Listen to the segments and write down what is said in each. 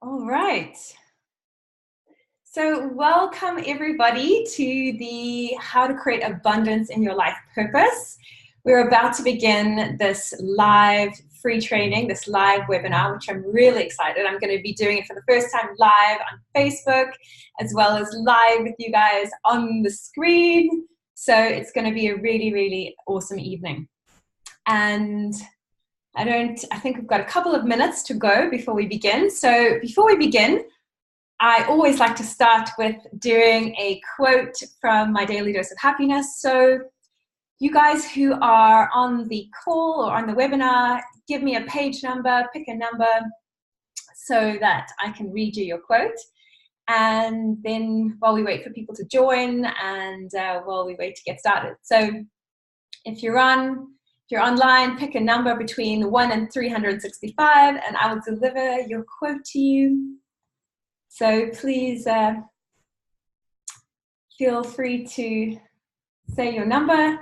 All right. So welcome everybody to the How to Create Abundance in Your Life purpose. We're about to begin this live free training, this live webinar, which I'm really excited. I'm going to be doing it for the first time live on Facebook, as well as live with you guys on the screen. So it's going to be a really, really awesome evening. And I think we've got a couple of minutes to go before we begin. So before we begin, I always like to start with doing a quote from my Daily Dose of Happiness. So you guys who are on the call or on the webinar, give me a page number, pick a number so that I can read you your quote. And then while we wait for people to join and while we wait to get started. So if you're online, pick a number between 1 and 365 and I will deliver your quote to you. So please feel free to say your number.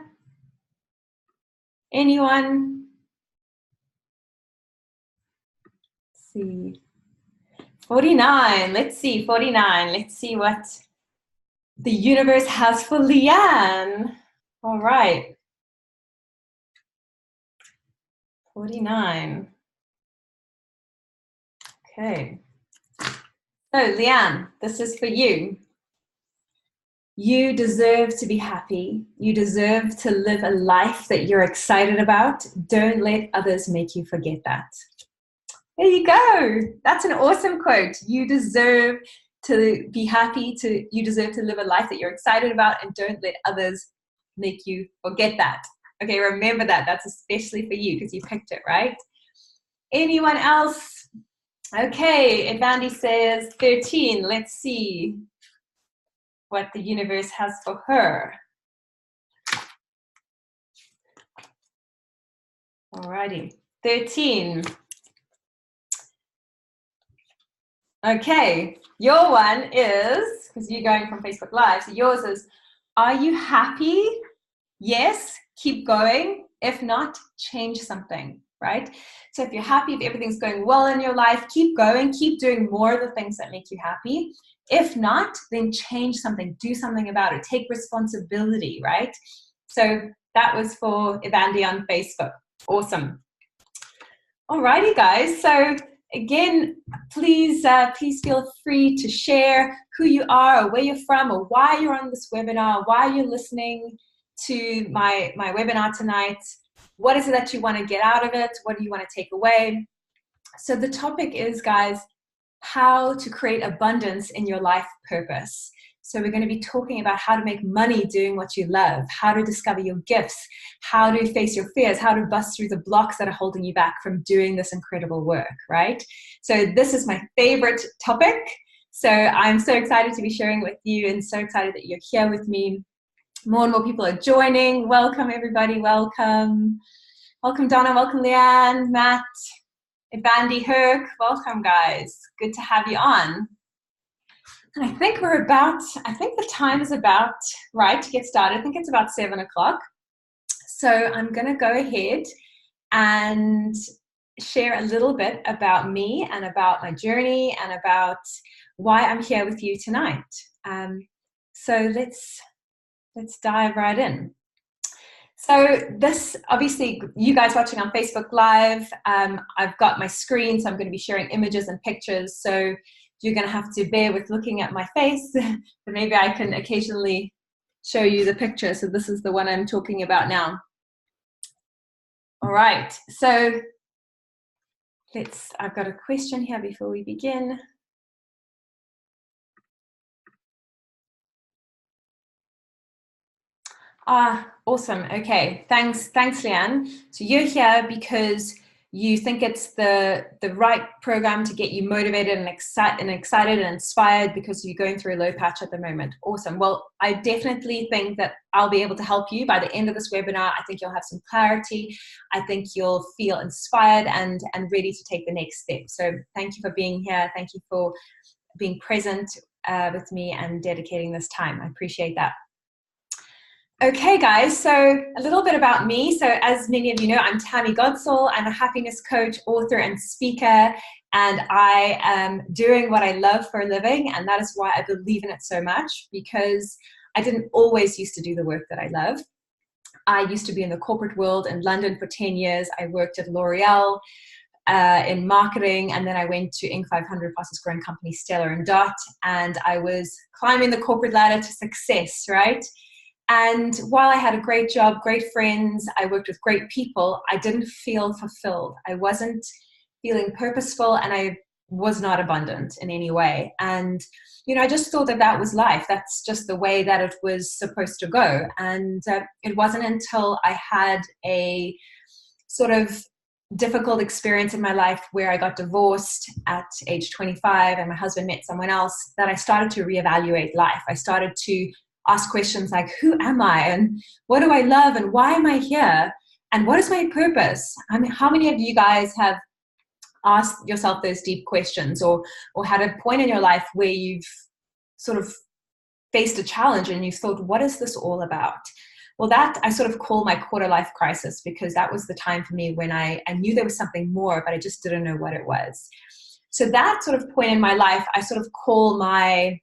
Anyone? Let's see. 49. Let's see, 49. Let's see what the universe has for Leanne. All right. 49. Okay. So, Leanne, this is for you. You deserve to be happy. You deserve to live a life that you're excited about. Don't let others make you forget that. There you go. That's an awesome quote. You deserve to be happy. You deserve to live a life that you're excited about, and don't let others make you forget that. Okay, remember that. That's especially for you because you picked it, right? Anyone else? Okay, Evandy says 13. Let's see what the universe has for her. Alrighty, 13. Okay, your one is, because you're going from Facebook Live, so yours is, are you happy? Yes, keep going. If not, change something, right? So if you're happy, if everything's going well in your life, keep going, keep doing more of the things that make you happy. If not, then change something, do something about it, take responsibility, right? So that was for Evandy on Facebook. Awesome. Alrighty, guys. So again, please feel free to share who you are or where you're from or why you're on this webinar, why you're listening to my webinar tonight. What is it that you want to get out of it? What do you want to take away? So the topic is, guys, how to create abundance in your life purpose. So we're going to be talking about how to make money doing what you love, how to discover your gifts, how to face your fears, how to bust through the blocks that are holding you back from doing this incredible work, right? So this is my favorite topic. So I'm so excited to be sharing with you and so excited that you're here with me. More and more people are joining. Welcome, everybody. Welcome. Welcome, Donna. Welcome, Leanne, Matt, Evandy, Herc. Welcome, guys. Good to have you on. And I think the time is about right to get started. I think it's about 7 o'clock. So I'm going to go ahead and share a little bit about me and about my journey and about why I'm here with you tonight. So let's dive right in. So this, obviously, you guys watching on Facebook Live, I've got my screen, so I'm going to be sharing images and pictures. So you're going to have to bear with looking at my face, but maybe I can occasionally show you the picture. So this is the one I'm talking about now. All right. So I've got a question here before we begin. Awesome. Okay. Thanks, Leanne. So you're here because you think it's the right program to get you motivated and excited and inspired because you're going through a low patch at the moment. Awesome. Well, I definitely think that I'll be able to help you by the end of this webinar. I think you'll have some clarity. I think you'll feel inspired and ready to take the next step. So thank you for being here. Thank you for being present with me and dedicating this time. I appreciate that. Okay, guys, so a little bit about me. So as many of you know, I'm Tammy Godsall. I'm a happiness coach, author, and speaker. and I am doing what I love for a living. And that is why I believe in it so much, because I didn't always used to do the work that I love. I used to be in the corporate world in London for 10 years. I worked at L'Oreal in marketing, and then I went to Inc. 500, fastest growing company, Stellar and Dot, and I was climbing the corporate ladder to success, right? And while I had a great job, great friends, I worked with great people, I didn't feel fulfilled. I wasn't feeling purposeful, and I was not abundant in any way. And, you know, I just thought that that was life. That's just the way that it was supposed to go. And it wasn't until I had a sort of difficult experience in my life where I got divorced at age 25 and my husband met someone else that I started to reevaluate life. I started to ask questions like, who am I, and what do I love, and why am I here, and what is my purpose? I mean, how many of you guys have asked yourself those deep questions, or had a point in your life where you've sort of faced a challenge and you thought, what is this all about? Well, that I sort of call my quarter life crisis, because that was the time for me when I knew there was something more, but I just didn't know what it was. So that sort of point in my life, I sort of call my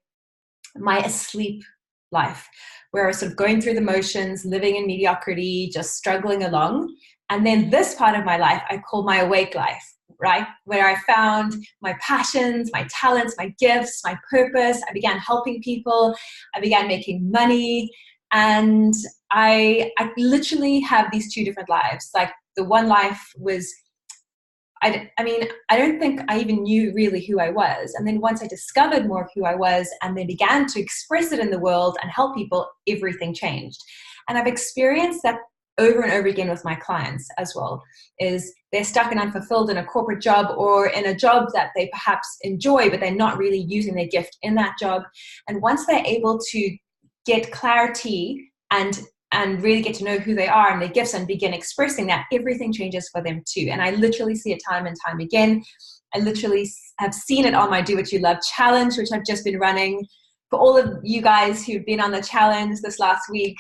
asleep life, where I was sort of going through the motions, living in mediocrity, just struggling along. And then this part of my life, I call my awake life, right? Where I found my passions, my talents, my gifts, my purpose. I began helping people. I began making money. And I literally have these two different lives. Like, the one life was, I mean, I don't think I even knew really who I was. And then once I discovered more of who I was and then began to express it in the world and help people, everything changed. And I've experienced that over and over again with my clients as well, is they're stuck and unfulfilled in a corporate job or in a job that they perhaps enjoy, but they're not really using their gift in that job. And once they're able to get clarity and really get to know who they are and their gifts and begin expressing that, everything changes for them too. And I literally see it time and time again. I literally have seen it on my Do What You Love challenge, which I've just been running. For all of you guys who've been on the challenge this last week,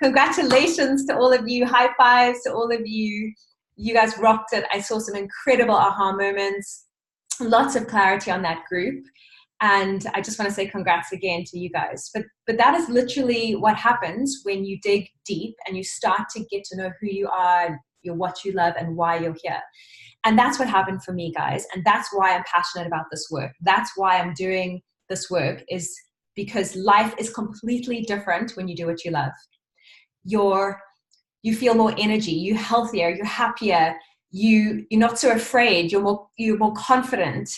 congratulations to all of you. High fives to all of you. You guys rocked it. I saw some incredible aha moments, lots of clarity on that group. And I just want to say congrats again to you guys. But that is literally what happens when you dig deep and you start to get to know who you are, what you love, and why you're here. And that's what happened for me, guys. And that's why I'm passionate about this work. That's why I'm doing this work, is because life is completely different when you do what you love. You feel more energy, you're healthier, you're happier, you're not so afraid, you're more confident.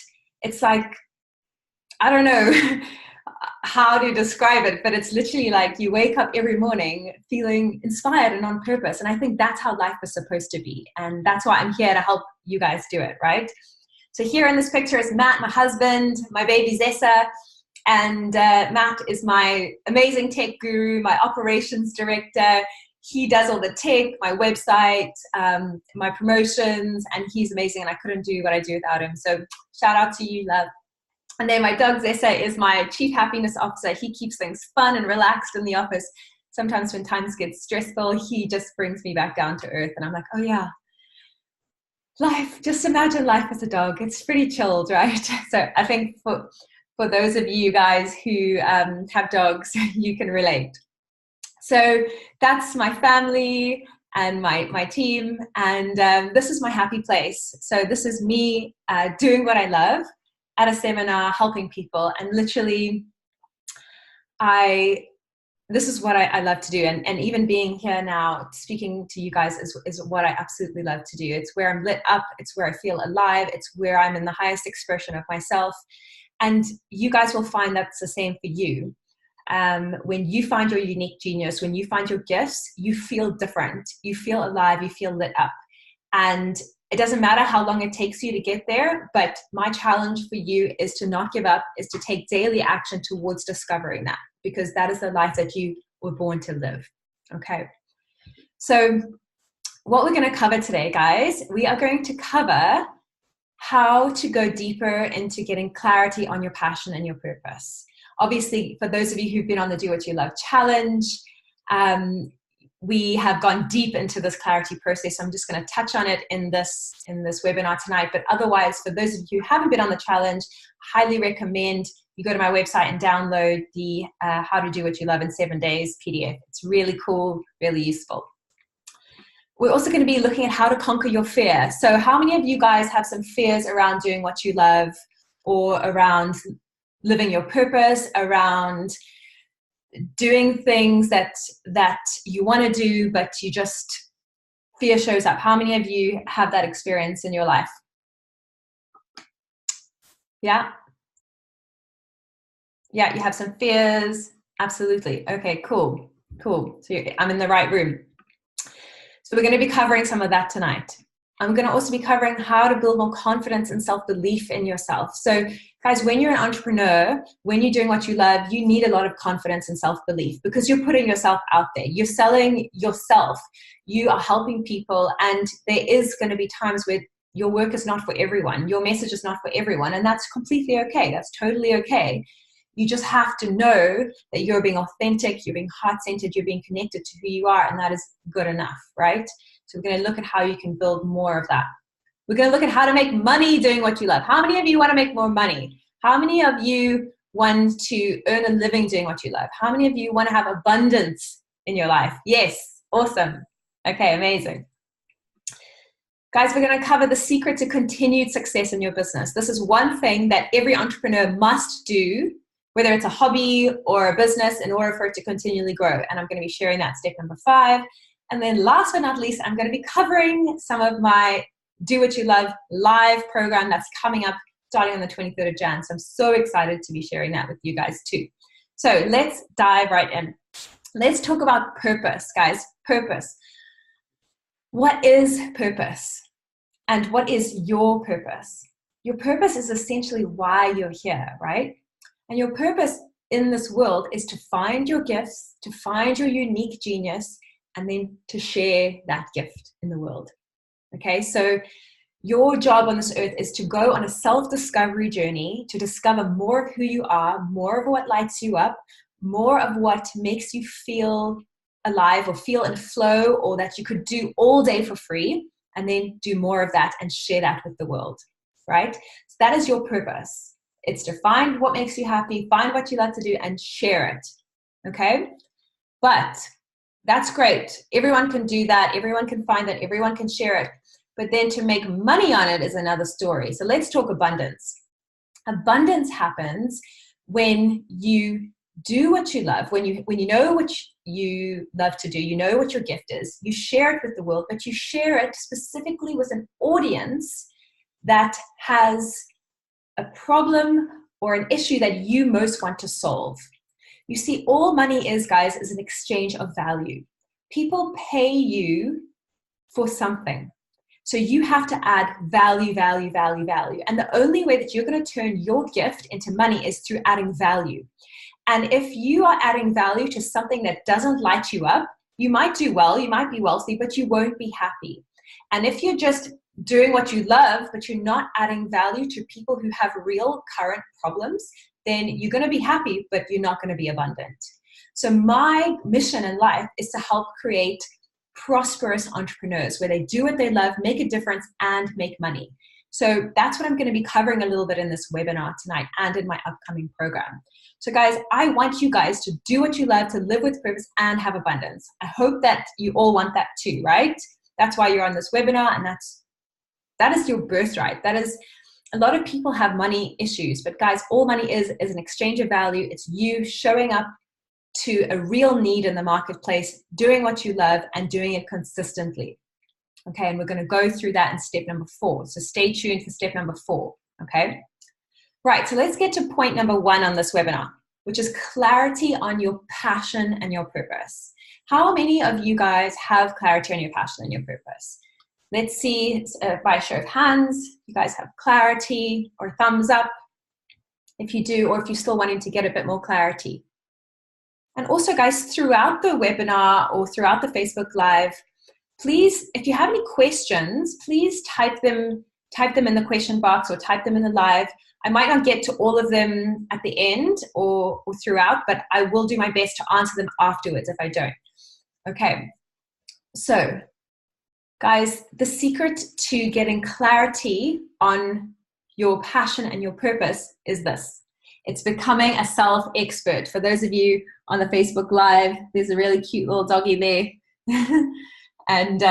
It's like, I don't know how to describe it, but it's literally like you wake up every morning feeling inspired and on purpose. And I think that's how life is supposed to be. And that's why I'm here to help you guys do it, right? So here in this picture is Matt, my husband, my baby Zessa. And Matt is my amazing tech guru, my operations director. He does all the tech, my website, my promotions, and he's amazing. And I couldn't do what I do without him. So shout out to you, love. And then my dog Zessa is my chief happiness officer. He keeps things fun and relaxed in the office. Sometimes when times get stressful, he just brings me back down to earth. And I'm like, oh yeah, life, just imagine life as a dog. It's pretty chilled, right? So I think for those of you guys who have dogs, you can relate. So that's my family and my team. And this is my happy place. So this is me doing what I love at a seminar, helping people. And literally, this is what I love to do. And even being here now, speaking to you guys is what I absolutely love to do. It's where I'm lit up. It's where I feel alive. It's where I'm in the highest expression of myself. And you guys will find that's the same for you. When you find your unique genius, when you find your gifts, you feel different. You feel alive. You feel lit up. And it doesn't matter how long it takes you to get there, but my challenge for you is to not give up, is to take daily action towards discovering that, because that is the life that you were born to live. Okay. So what we're going to cover today, guys, we are going to cover how to go deeper into getting clarity on your passion and your purpose. Obviously, for those of you who've been on the Do What You Love challenge, we have gone deep into this clarity process. I'm just going to touch on it in this webinar tonight. But otherwise, for those of you who haven't been on the challenge, highly recommend you go to my website and download the How to Do What You Love in 7 Days PDF. It's really cool, really useful. We're also going to be looking at how to conquer your fear. So how many of you guys have some fears around doing what you love, or around living your purpose, around doing things that you want to do, but you just, fear shows up? How many of you have that experience in your life? Yeah? Yeah, you have some fears. Absolutely. Okay, cool. Cool. So I'm in the right room. So we're going to be covering some of that tonight. I'm going to also be covering how to build more confidence and self-belief in yourself. So guys, when you're an entrepreneur, when you're doing what you love, you need a lot of confidence and self-belief, because you're putting yourself out there. You're selling yourself. You are helping people. And there is going to be times where your work is not for everyone. Your message is not for everyone. And that's completely okay. That's totally okay. You just have to know that you're being authentic, you're being heart-centered, you're being connected to who you are, and that is good enough, right? So we're going to look at how you can build more of that. We're going to look at how to make money doing what you love. How many of you want to make more money? How many of you want to earn a living doing what you love? How many of you want to have abundance in your life? Yes, awesome. Okay, amazing. Guys, we're going to cover the secret to continued success in your business. This is one thing that every entrepreneur must do, whether it's a hobby or a business, in order for it to continually grow. And I'm going to be sharing that, step number 5. And then last but not least, I'm going to be covering some of my Do What You Love live program that's coming up starting on the 23rd of Jan. So I'm so excited to be sharing that with you guys too. So let's dive right in. Let's talk about purpose, guys. Purpose. What is purpose? And what is your purpose? Your purpose is essentially why you're here, right? And your purpose in this world is to find your gifts, to find your unique genius, and then to share that gift in the world. Okay, so your job on this earth is to go on a self-discovery journey to discover more of who you are, more of what lights you up, more of what makes you feel alive or feel in flow, or that you could do all day for free, and then do more of that and share that with the world, right? So that is your purpose. It's to find what makes you happy, find what you love to do, and share it, okay? But that's great. Everyone can do that. Everyone can find that. Everyone can share it. But then to make money on it is another story. So let's talk abundance. Abundance happens when you do what you love, when you know what you love to do, you know what your gift is, you share it with the world, but you share it specifically with an audience that has a problem or an issue that you most want to solve. You see, all money is, guys, is an exchange of value. People pay you for something. So you have to add value, value, value, value. And the only way that you're going to turn your gift into money is through adding value. And if you are adding value to something that doesn't light you up, you might do well, you might be wealthy, but you won't be happy. And if you're just doing what you love, but you're not adding value to people who have real current problems, then you're going to be happy, but you're not going to be abundant. So my mission in life is to help create prosperous entrepreneurs where they do what they love, make a difference, and make money. So that's what I'm going to be covering a little bit in this webinar tonight and in my upcoming program. So guys, I want you guys to do what you love, to live with purpose and have abundance. I hope that you all want that too, right? That's why you're on this webinar, and that is your birthright. That is, a lot of people have money issues, but guys, all money is an exchange of value. It's you showing up to a real need in the marketplace, doing what you love and doing it consistently. Okay, and we're going to go through that in step number 4. So stay tuned for step number 4, okay? Right, so let's get to point number 1 on this webinar, which is clarity on your passion and your purpose. How many of you guys have clarity on your passion and your purpose? Let's see by a show of hands, you guys have clarity, or thumbs up if you do, or if you're still wanting to get a bit more clarity. And also, guys, throughout the webinar or throughout the Facebook Live, please, if you have any questions, please type them in the question box or type them in the live. I might not get to all of them at the end or throughout, but I will do my best to answer them afterwards if I don't. Okay, So, guys, the secret to getting clarity on your passion and your purpose is this. It's becoming a self-expert. For those of you on the Facebook Live, there's a really cute little doggy there. And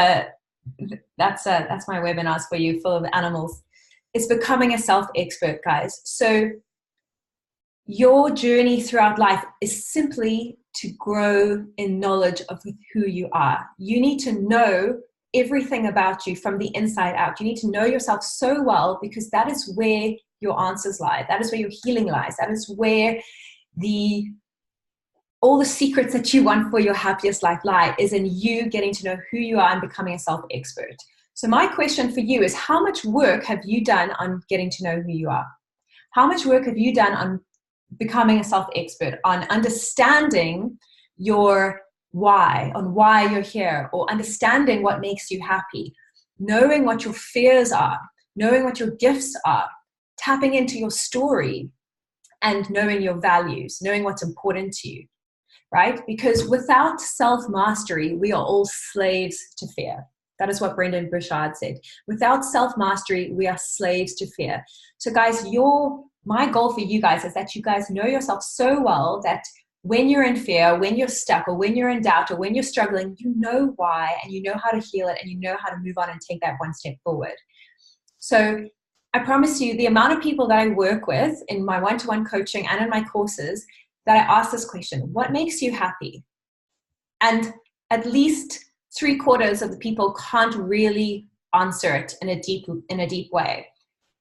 that's my webinars for you, full of animals. It's becoming a self-expert, guys. So your journey throughout life is simply to grow in knowledge of who you are. You need to know everything about you from the inside out. You need to know yourself so well, because that is where your answers lie. That is where your healing lies. That is where all the secrets that you want for your happiest life lie, is in you getting to know who you are and becoming a self-expert. So my question for you is, how much work have you done on getting to know who you are? How much work have you done on becoming a self-expert, on understanding your why, on why you're here, or understanding what makes you happy, knowing what your fears are, knowing what your gifts are, tapping into your story, and knowing your values, knowing what's important to you, right? Because without self-mastery, we are all slaves to fear. That is what Brendan Burchard said. Without self-mastery, we are slaves to fear. So guys, my goal for you guys is that you guys know yourself so well that when you're in fear, when you're stuck, or when you're in doubt, or when you're struggling, you know why, and you know how to heal it, and you know how to move on and take that one step forward. So I promise you, the amount of people that I work with in my one-to-one coaching and in my courses, that I ask this question: what makes you happy? And at least 3/4 of the people can't really answer it in a deep way.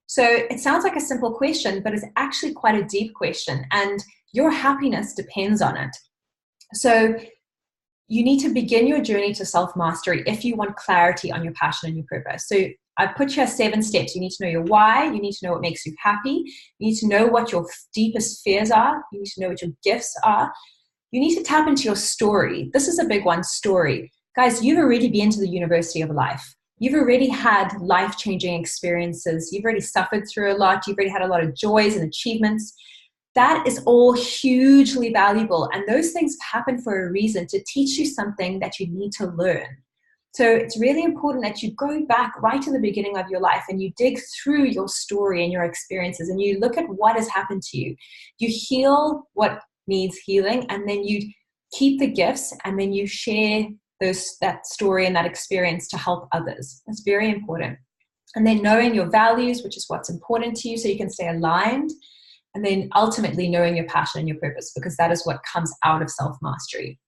So it sounds like a simple question, but it's actually quite a deep question, and your happiness depends on it. So you need to begin your journey to self-mastery if you want clarity on your passion and your purpose. So I put here 7 steps. You need to know your why. You need to know what makes you happy. You need to know what your deepest fears are. You need to know what your gifts are. You need to tap into your story. This is a big one, story. Guys, you've already been to the university of life. You've already had life-changing experiences. You've already suffered through a lot. You've already had a lot of joys and achievements. That is all hugely valuable. And those things happen for a reason, to teach you something that you need to learn. So it's really important that you go back right to the beginning of your life and you dig through your story and your experiences, and you look at what has happened to you. You heal what needs healing, and then you keep the gifts, and then you share that story and that experience to help others. That's very important. And then knowing your values, which is what's important to you, so you can stay aligned. And then ultimately knowing your passion and your purpose, because that is what comes out of self-mastery.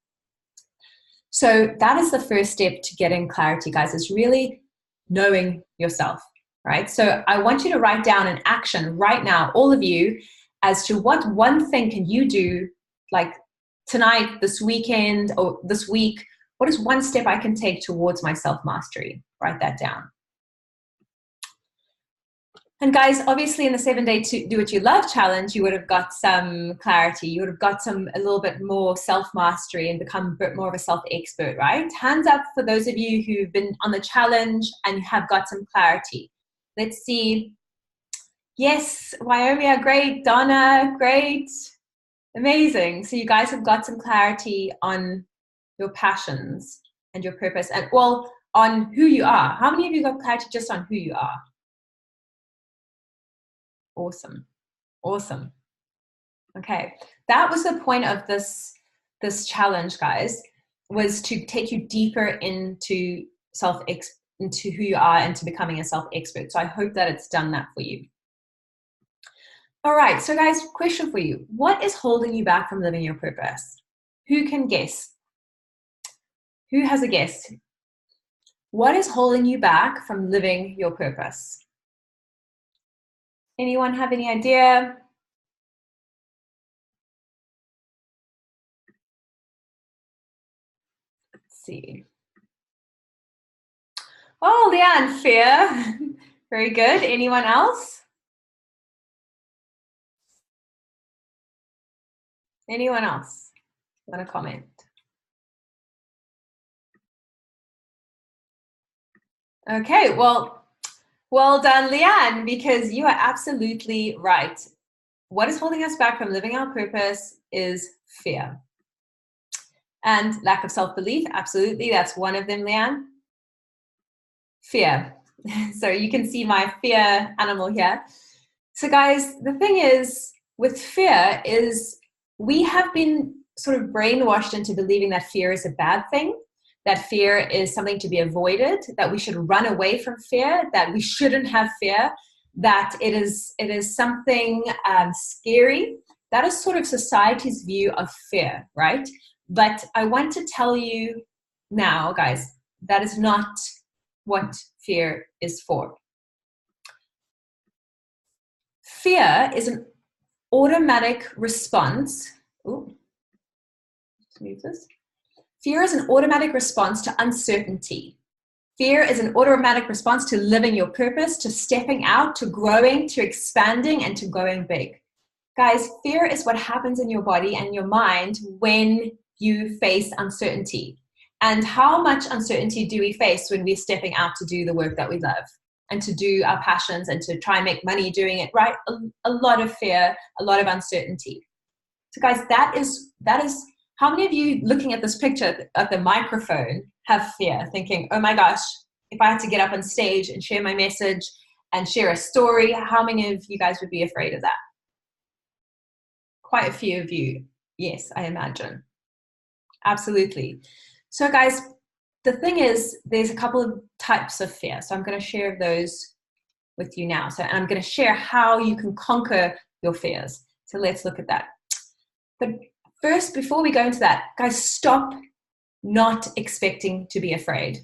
So that is the first step to getting clarity, guys, is really knowing yourself, right? So I want you to write down an action right now, all of you, as to what one thing can you do, like tonight, this weekend, or this week. What is one step I can take towards my self-mastery? Write that down. And guys, obviously in the 7-day Do What You Love challenge, you would have got some clarity. You would have got a little bit more self-mastery and become a bit more of a self-expert, right? Hands up for those of you who've been on the challenge and have got some clarity. Let's see. Yes, Wyomia, great. Donna, great. Amazing. So you guys have got some clarity on your passions and your purpose, and well, on who you are. How many of you got clarity just on who you are? Awesome. Awesome. Okay. That was the point of this challenge, guys, was to take you deeper into into who you are and to becoming a self-expert. So I hope that it's done that for you. All right. So guys, question for you. What is holding you back from living your purpose? Who can guess? Who has a guess? What is holding you back from living your purpose? Anyone have any idea? Let's see. Oh, Leanne, fear. Very good. Anyone else? Anyone else want to comment? Okay, well done, Leanne, because you are absolutely right. What is holding us back from living our purpose is fear. And lack of self-belief, absolutely. That's one of them, Leanne. Fear. So you can see my fear animal here. So guys, the thing is with fear is we have been sort of brainwashed into believing that fear is a bad thing, that fear is something to be avoided, that we should run away from fear, that we shouldn't have fear, that it is something scary. That is sort of society's view of fear, right? But I want to tell you now, guys, that is not what fear is for. Fear is an automatic response. Ooh, let's move this. Fear is an automatic response to uncertainty. Fear is an automatic response to living your purpose, to stepping out, to growing, to expanding, and to going big. Guys, fear is what happens in your body and your mind when you face uncertainty. And how much uncertainty do we face when we're stepping out to do the work that we love and to do our passions and to try and make money doing it, right? A lot of fear, a lot of uncertainty. So guys, that is, how many of you looking at this picture at the microphone have fear, thinking, oh my gosh, if I had to get up on stage and share my message and share a story, how many of you guys would be afraid of that? Quite a few of you. Yes, I imagine. Absolutely. So guys, the thing is, there's a couple of types of fear. So I'm going to share those with you now. And I'm going to share how you can conquer your fears. So let's look at that. But first, before we go into that, guys, stop not expecting to be afraid.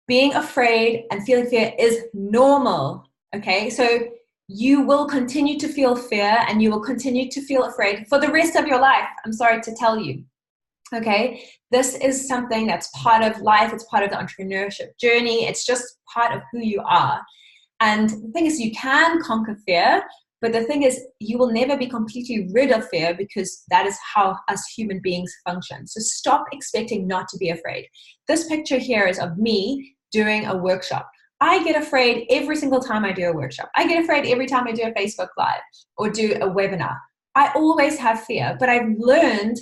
Being afraid and feeling fear is normal, okay? So you will continue to feel fear and you will continue to feel afraid for the rest of your life. I'm sorry to tell you, okay? This is something that's part of life. It's part of the entrepreneurship journey. It's just part of who you are. And the thing is, you can conquer fear, but the thing is, you will never be completely rid of fear because that is how us human beings function. So stop expecting not to be afraid. This picture here is of me doing a workshop. I get afraid every single time I do a workshop. I get afraid every time I do a Facebook Live or do a webinar. I always have fear, but I've learned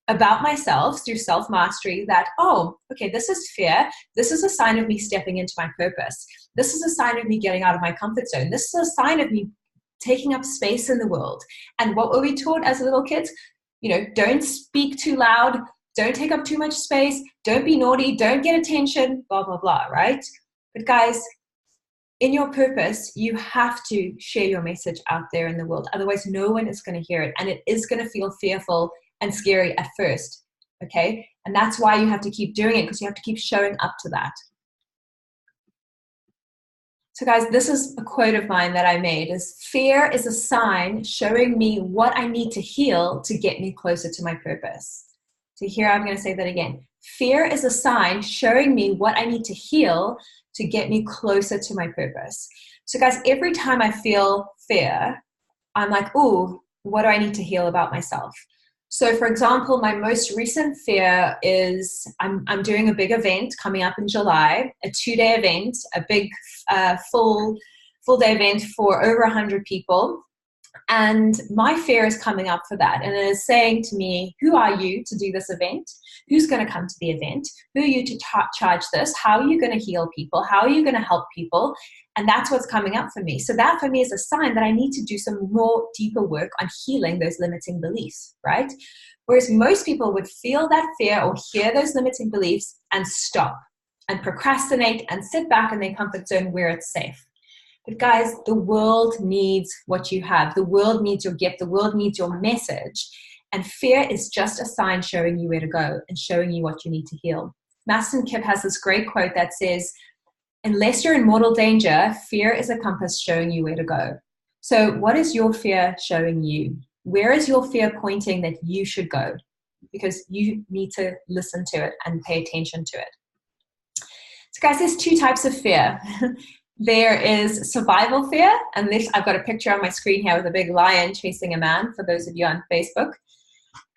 about myself through self-mastery that, oh, okay, this is fear. This is a sign of me stepping into my purpose. This is a sign of me getting out of my comfort zone. This is a sign of me taking up space in the world. And what were we taught as little kids? You know, don't speak too loud, don't take up too much space, don't be naughty, don't get attention, blah, blah, blah, right? But guys, in your purpose, you have to share your message out there in the world. Otherwise, no one is going to hear it. And it is going to feel fearful and scary at first, okay? And that's why you have to keep doing it, because you have to keep showing up to that. So guys, this is a quote of mine that I made, is fear is a sign showing me what I need to heal to get me closer to my purpose. So here I'm going to say that again. Fear is a sign showing me what I need to heal to get me closer to my purpose. So guys, every time I feel fear, I'm like, ooh, what do I need to heal about myself? So for example, my most recent fear is I'm doing a big event coming up in July, a 2-day event, a big full day event for over 100 people. And my fear is coming up for that. And it is saying to me, who are you to do this event? Who's going to come to the event? Who are you to charge this? How are you going to heal people? How are you going to help people? And that's what's coming up for me. So that for me is a sign that I need to do some more deeper work on healing those limiting beliefs, right? Whereas most people would feel that fear or hear those limiting beliefs and stop and procrastinate and sit back in their comfort zone where it's safe. But guys, the world needs what you have. The world needs your gift. The world needs your message. And fear is just a sign showing you where to go and showing you what you need to heal. Maston Kipp has this great quote that says, unless you're in mortal danger, fear is a compass showing you where to go. So what is your fear showing you? Where is your fear pointing that you should go? Because you need to listen to it and pay attention to it. So guys, there's 2 types of fear. There is survival fear, and this, I've got a picture on my screen here with a big lion chasing a man, for those of you on Facebook.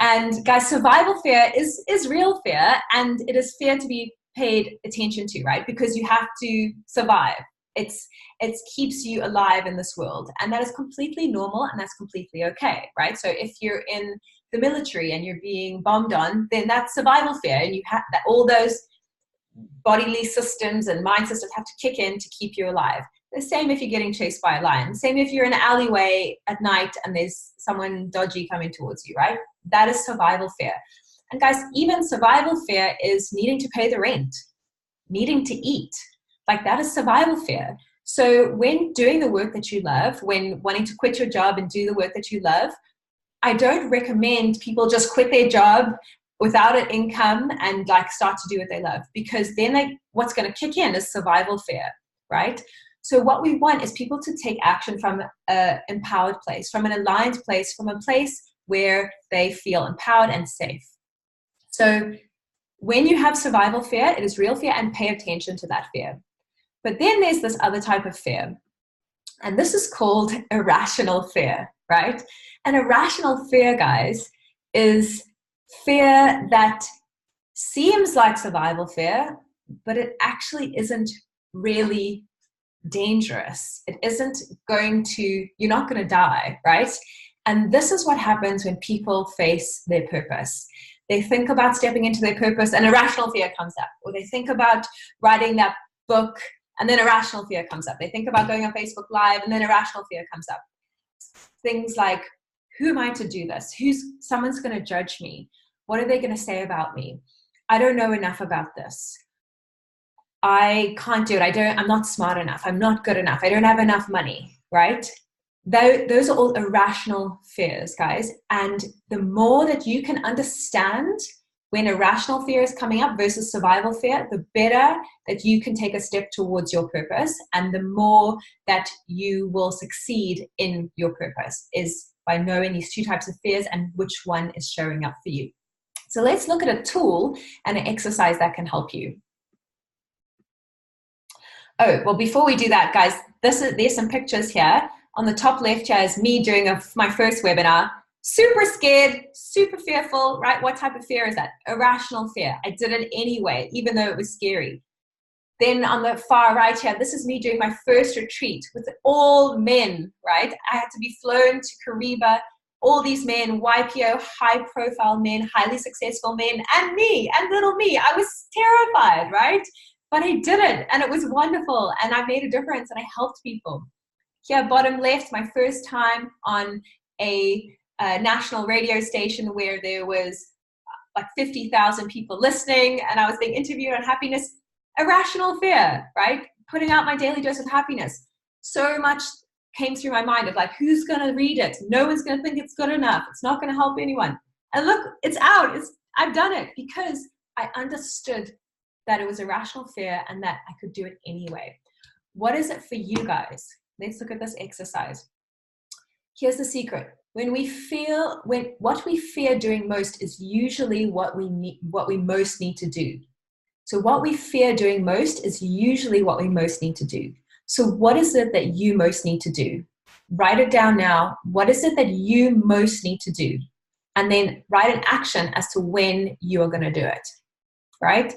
And guys, survival fear is real fear, and it is fear to be paid attention to, right? Because you have to survive. It keeps you alive in this world, and that is completely normal, and that's completely okay, right? So if you're in the military and you're being bombed on, then that's survival fear. And you have that, all those bodily systems and mind systems have to kick in to keep you alive. The same if you're getting chased by a lion. Same if you're in an alleyway at night and there's someone dodgy coming towards you, right? That is survival fear. And guys, even survival fear is needing to pay the rent, needing to eat. Like, that is survival fear. So when doing the work that you love, when wanting to quit your job and do the work that you love, I don't recommend people just quit their job without an income and like start to do what they love, because then what's going to kick in is survival fear, right? So what we want is people to take action from an empowered place, from an aligned place, from a place where they feel empowered and safe. So when you have survival fear, it is real fear, and pay attention to that fear. But then there's this other type of fear, and this is called irrational fear, right? And irrational fear, guys, is fear that seems like survival fear, but it actually isn't really dangerous. It isn't you're not going to die, right? And this is what happens when people face their purpose. They think about stepping into their purpose and irrational fear comes up. Or they think about writing that book and then irrational fear comes up. They think about going on Facebook Live and then irrational fear comes up. Things like, who am I to do this? Someone's going to judge me. What are they going to say about me? I don't know enough about this. I can't do it. I'm not smart enough. I'm not good enough. I don't have enough money, right? Those are all irrational fears, guys. And the more that you can understand when irrational fear is coming up versus survival fear, the better that you can take a step towards your purpose, and the more that you will succeed in your purpose is by knowing these two types of fears and which one is showing up for you. So let's look at a tool and an exercise that can help you. Oh, well, before we do that, guys, there's some pictures here. On the top left here is me doing my first webinar. Super scared, super fearful, right? What type of fear is that? Irrational fear. I did it anyway, even though it was scary. Then on the far right here, this is me doing my first retreat with all men, right? I had to be flown to Kariba, all these men, YPO, high-profile men, highly successful men, and me, and little me. I was terrified, right? But I did it, and it was wonderful, and I made a difference, and I helped people. Here, bottom left, my first time on a national radio station where there was like 50,000 people listening, and I was being interviewed on happiness. Irrational fear, right? Putting out my daily dose of happiness. So much came through my mind of like, who's going to read it? No one's going to think it's good enough. It's not going to help anyone. And look, it's out. I've done it because I understood that it was irrational fear and that I could do it anyway. What is it for you guys? Let's look at this exercise. Here's the secret. What we fear doing most is usually what we most need to do. So what we fear doing most is usually what we most need to do. So what is it that you most need to do? Write it down now. What is it that you most need to do? And then write an action as to when you are going to do it, right?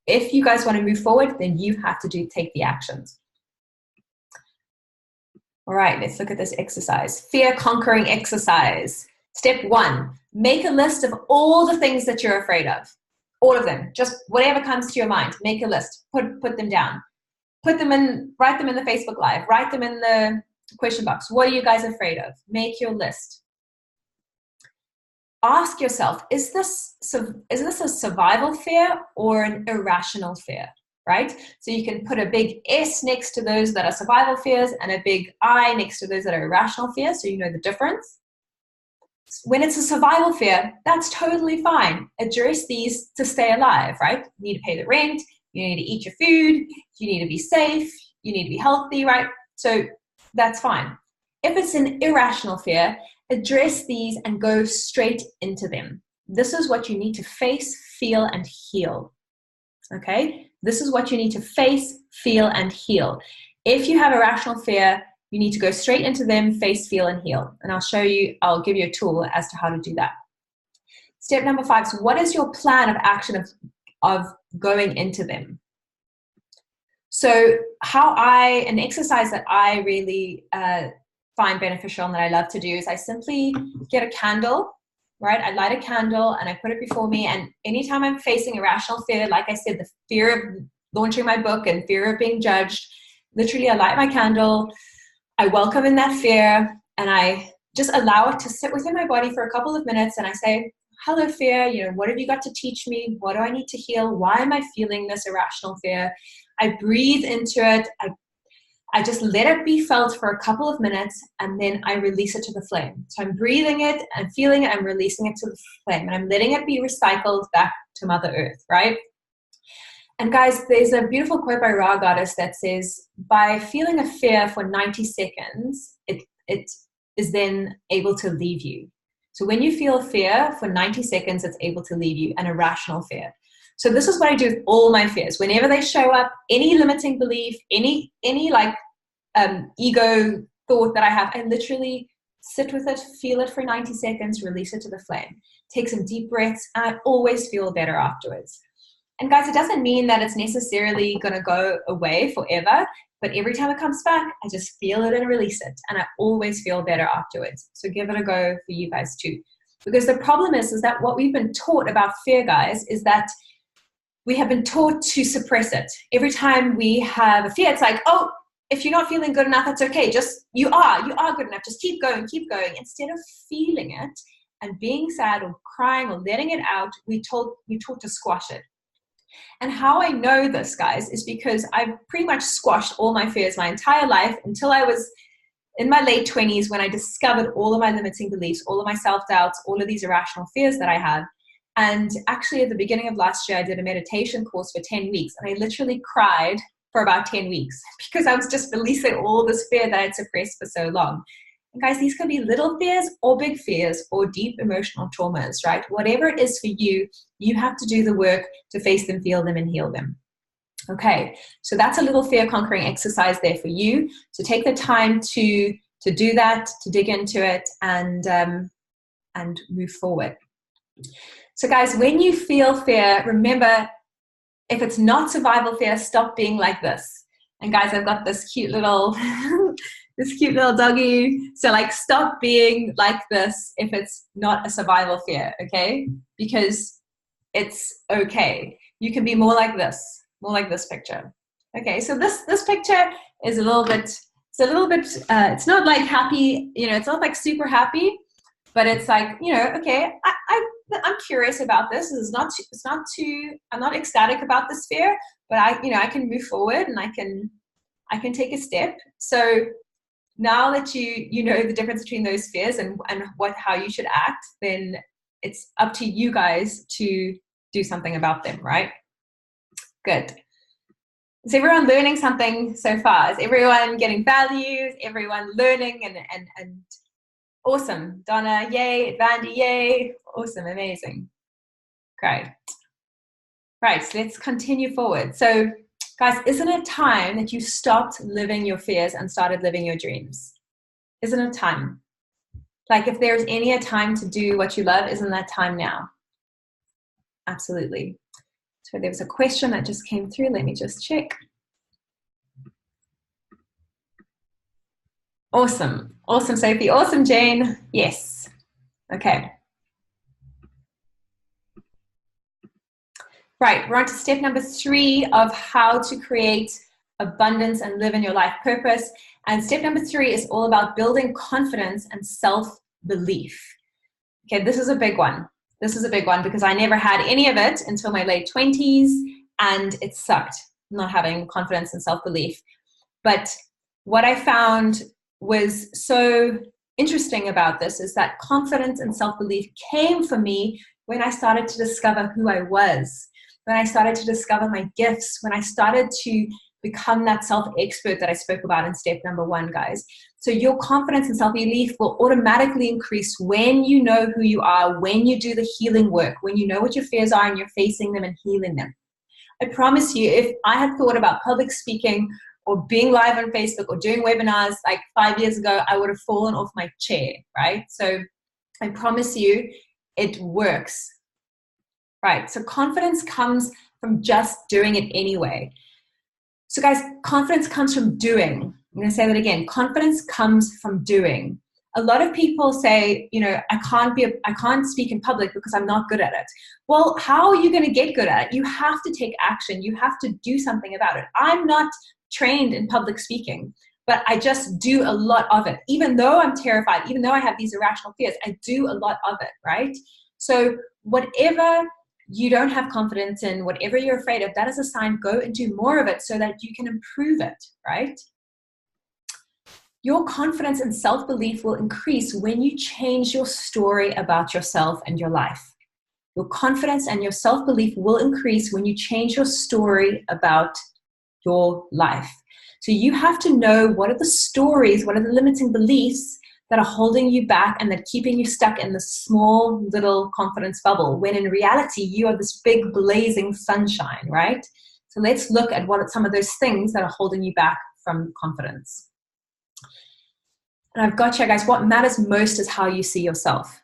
If you guys want to move forward, then you have to take the actions. All right, let's look at this exercise. Fear conquering exercise. Step 1, make a list of all the things that you're afraid of. All of them, just whatever comes to your mind, make a list, put them down. Write them in the Facebook Live, write them in the question box. What are you guys afraid of? Make your list. Ask yourself, is this a survival fear or an irrational fear, right? So you can put a big S next to those that are survival fears and a big I next to those that are irrational fears, so you know the difference. When it's a survival fear, that's totally fine. Address these to stay alive, right? You need to pay the rent, you need to eat your food, you need to be safe, you need to be healthy, right? So that's fine. If it's an irrational fear, address these and go straight into them. This is what you need to face, feel, and heal. Okay? This is what you need to face, feel, and heal. If you have irrational fear, you need to go straight into them, face, feel, and heal. And I'll give you a tool as to how to do that. Step number 5 is, what is your plan of action of going into them? So an exercise that I really find beneficial and that I love to do is I simply get a candle, right? I light a candle and I put it before me. And anytime I'm facing irrational fear, like I said, the fear of launching my book and fear of being judged, literally I light my candle, I welcome in that fear, and I just allow it to sit within my body for a couple of minutes. And I say, hello, fear, what have you got to teach me? What do I need to heal? Why am I feeling this irrational fear? I breathe into it. I just let it be felt for a couple of minutes, and then I release it to the flame. So I'm breathing it, I'm feeling it, I'm releasing it to the flame, and I'm letting it be recycled back to Mother Earth, right? And guys, there's a beautiful quote by Ra Goddess that says, by feeling a fear for 90 seconds, it is then able to leave you. So when you feel fear for 90 seconds, it's able to leave you, an irrational fear. So this is what I do with all my fears. Whenever they show up, any limiting belief, any like ego thought that I have, I literally sit with it, feel it for 90 seconds, release it to the flame, take some deep breaths, and I always feel better afterwards. And guys, it doesn't mean that it's necessarily going to go away forever, but every time it comes back, I just feel it and release it, and I always feel better afterwards. So give it a go for you guys too. Because the problem is that what we've been taught about fear, guys, is that we have been taught to suppress it. Every time we have a fear, it's like, oh, if you're not feeling good enough, that's okay. Just, you are good enough. Just keep going, instead of feeling it and being sad or crying or letting it out. We're taught to squash it. And how I know this, guys, is because I've pretty much squashed all my fears my entire life until I was in my late 20s, when I discovered all of my limiting beliefs, all of my self-doubts, all of these irrational fears that I had. And actually at the beginning of last year, I did a meditation course for 10 weeks, and I literally cried for about 10 weeks because I was just releasing all this fear that I'd suppressed for so long. And guys, these can be little fears or big fears or deep emotional traumas, right? Whatever it is for you, you have to do the work to face them, feel them, and heal them. Okay, so that's a little fear conquering exercise there for you. So take the time to do that, to dig into it, and move forward. So guys, when you feel fear, remember, if it's not survival fear, stop being like this. And guys, I've got this cute little doggy. So like, stop being like this if it's not a survival fear, okay? Because it's okay. You can be more like this picture. Okay, so this picture is a little bit, it's not like happy, it's not like super happy, but it's like, okay, I'm curious about this. I'm not ecstatic about this fear, but I can move forward and I can take a step. So now that you know the difference between those fears and how you should act, then it's up to you guys to do something about them, right? Good. Is everyone learning something so far? Is everyone getting value? Is everyone learning and awesome? Donna, yay. Vandy, yay. Awesome, amazing. Great. Right, so let's continue forward. So guys, isn't it time that you stopped living your fears and started living your dreams? Isn't it time? Like, if there's any time to do what you love, isn't that time now? Absolutely. So there was a question that just came through. Let me just check. Awesome. Awesome, Sophie. Awesome, Jane. Yes. Okay. Right, we're on to step number 3 of how to create abundance and live in your life purpose. And step number 3 is all about building confidence and self-belief. Okay, this is a big one. This is a big one because I never had any of it until my late 20s, and it sucked not having confidence and self-belief. But what I found was so interesting about this is that confidence and self-belief came for me when I started to discover who I was, when I started to discover my gifts, when I started to become that self-expert that I spoke about in step number 1, guys. So your confidence and self-belief will automatically increase when you know who you are, when you do the healing work, when you know what your fears are and you're facing them and healing them. I promise you, if I had thought about public speaking or being live on Facebook or doing webinars like 5 years ago, I would have fallen off my chair, right? So I promise you, it works, right? So confidence comes from just doing it anyway. So guys, confidence comes from doing. I'm going to say that again. Confidence comes from doing. A lot of people say, I can't speak in public because I'm not good at it. Well, how are you going to get good at it? You have to take action. You have to do something about it. I'm not trained in public speaking, but I just do a lot of it. Even though I'm terrified, even though I have these irrational fears, I do a lot of it, right? So whatever you don't have confidence in, whatever you're afraid of, that is a sign. Go and do more of it so that you can improve it, right? Your confidence and self-belief will increase when you change your story about yourself and your life. Your confidence and your self-belief will increase when you change your story about your life. So you have to know, what are the stories, what are the limiting beliefs that are holding you back and that are keeping you stuck in this small little confidence bubble, when in reality you are this big blazing sunshine, right? So let's look at what are some of those things that are holding you back from confidence. And I've got you guys, what matters most is how you see yourself.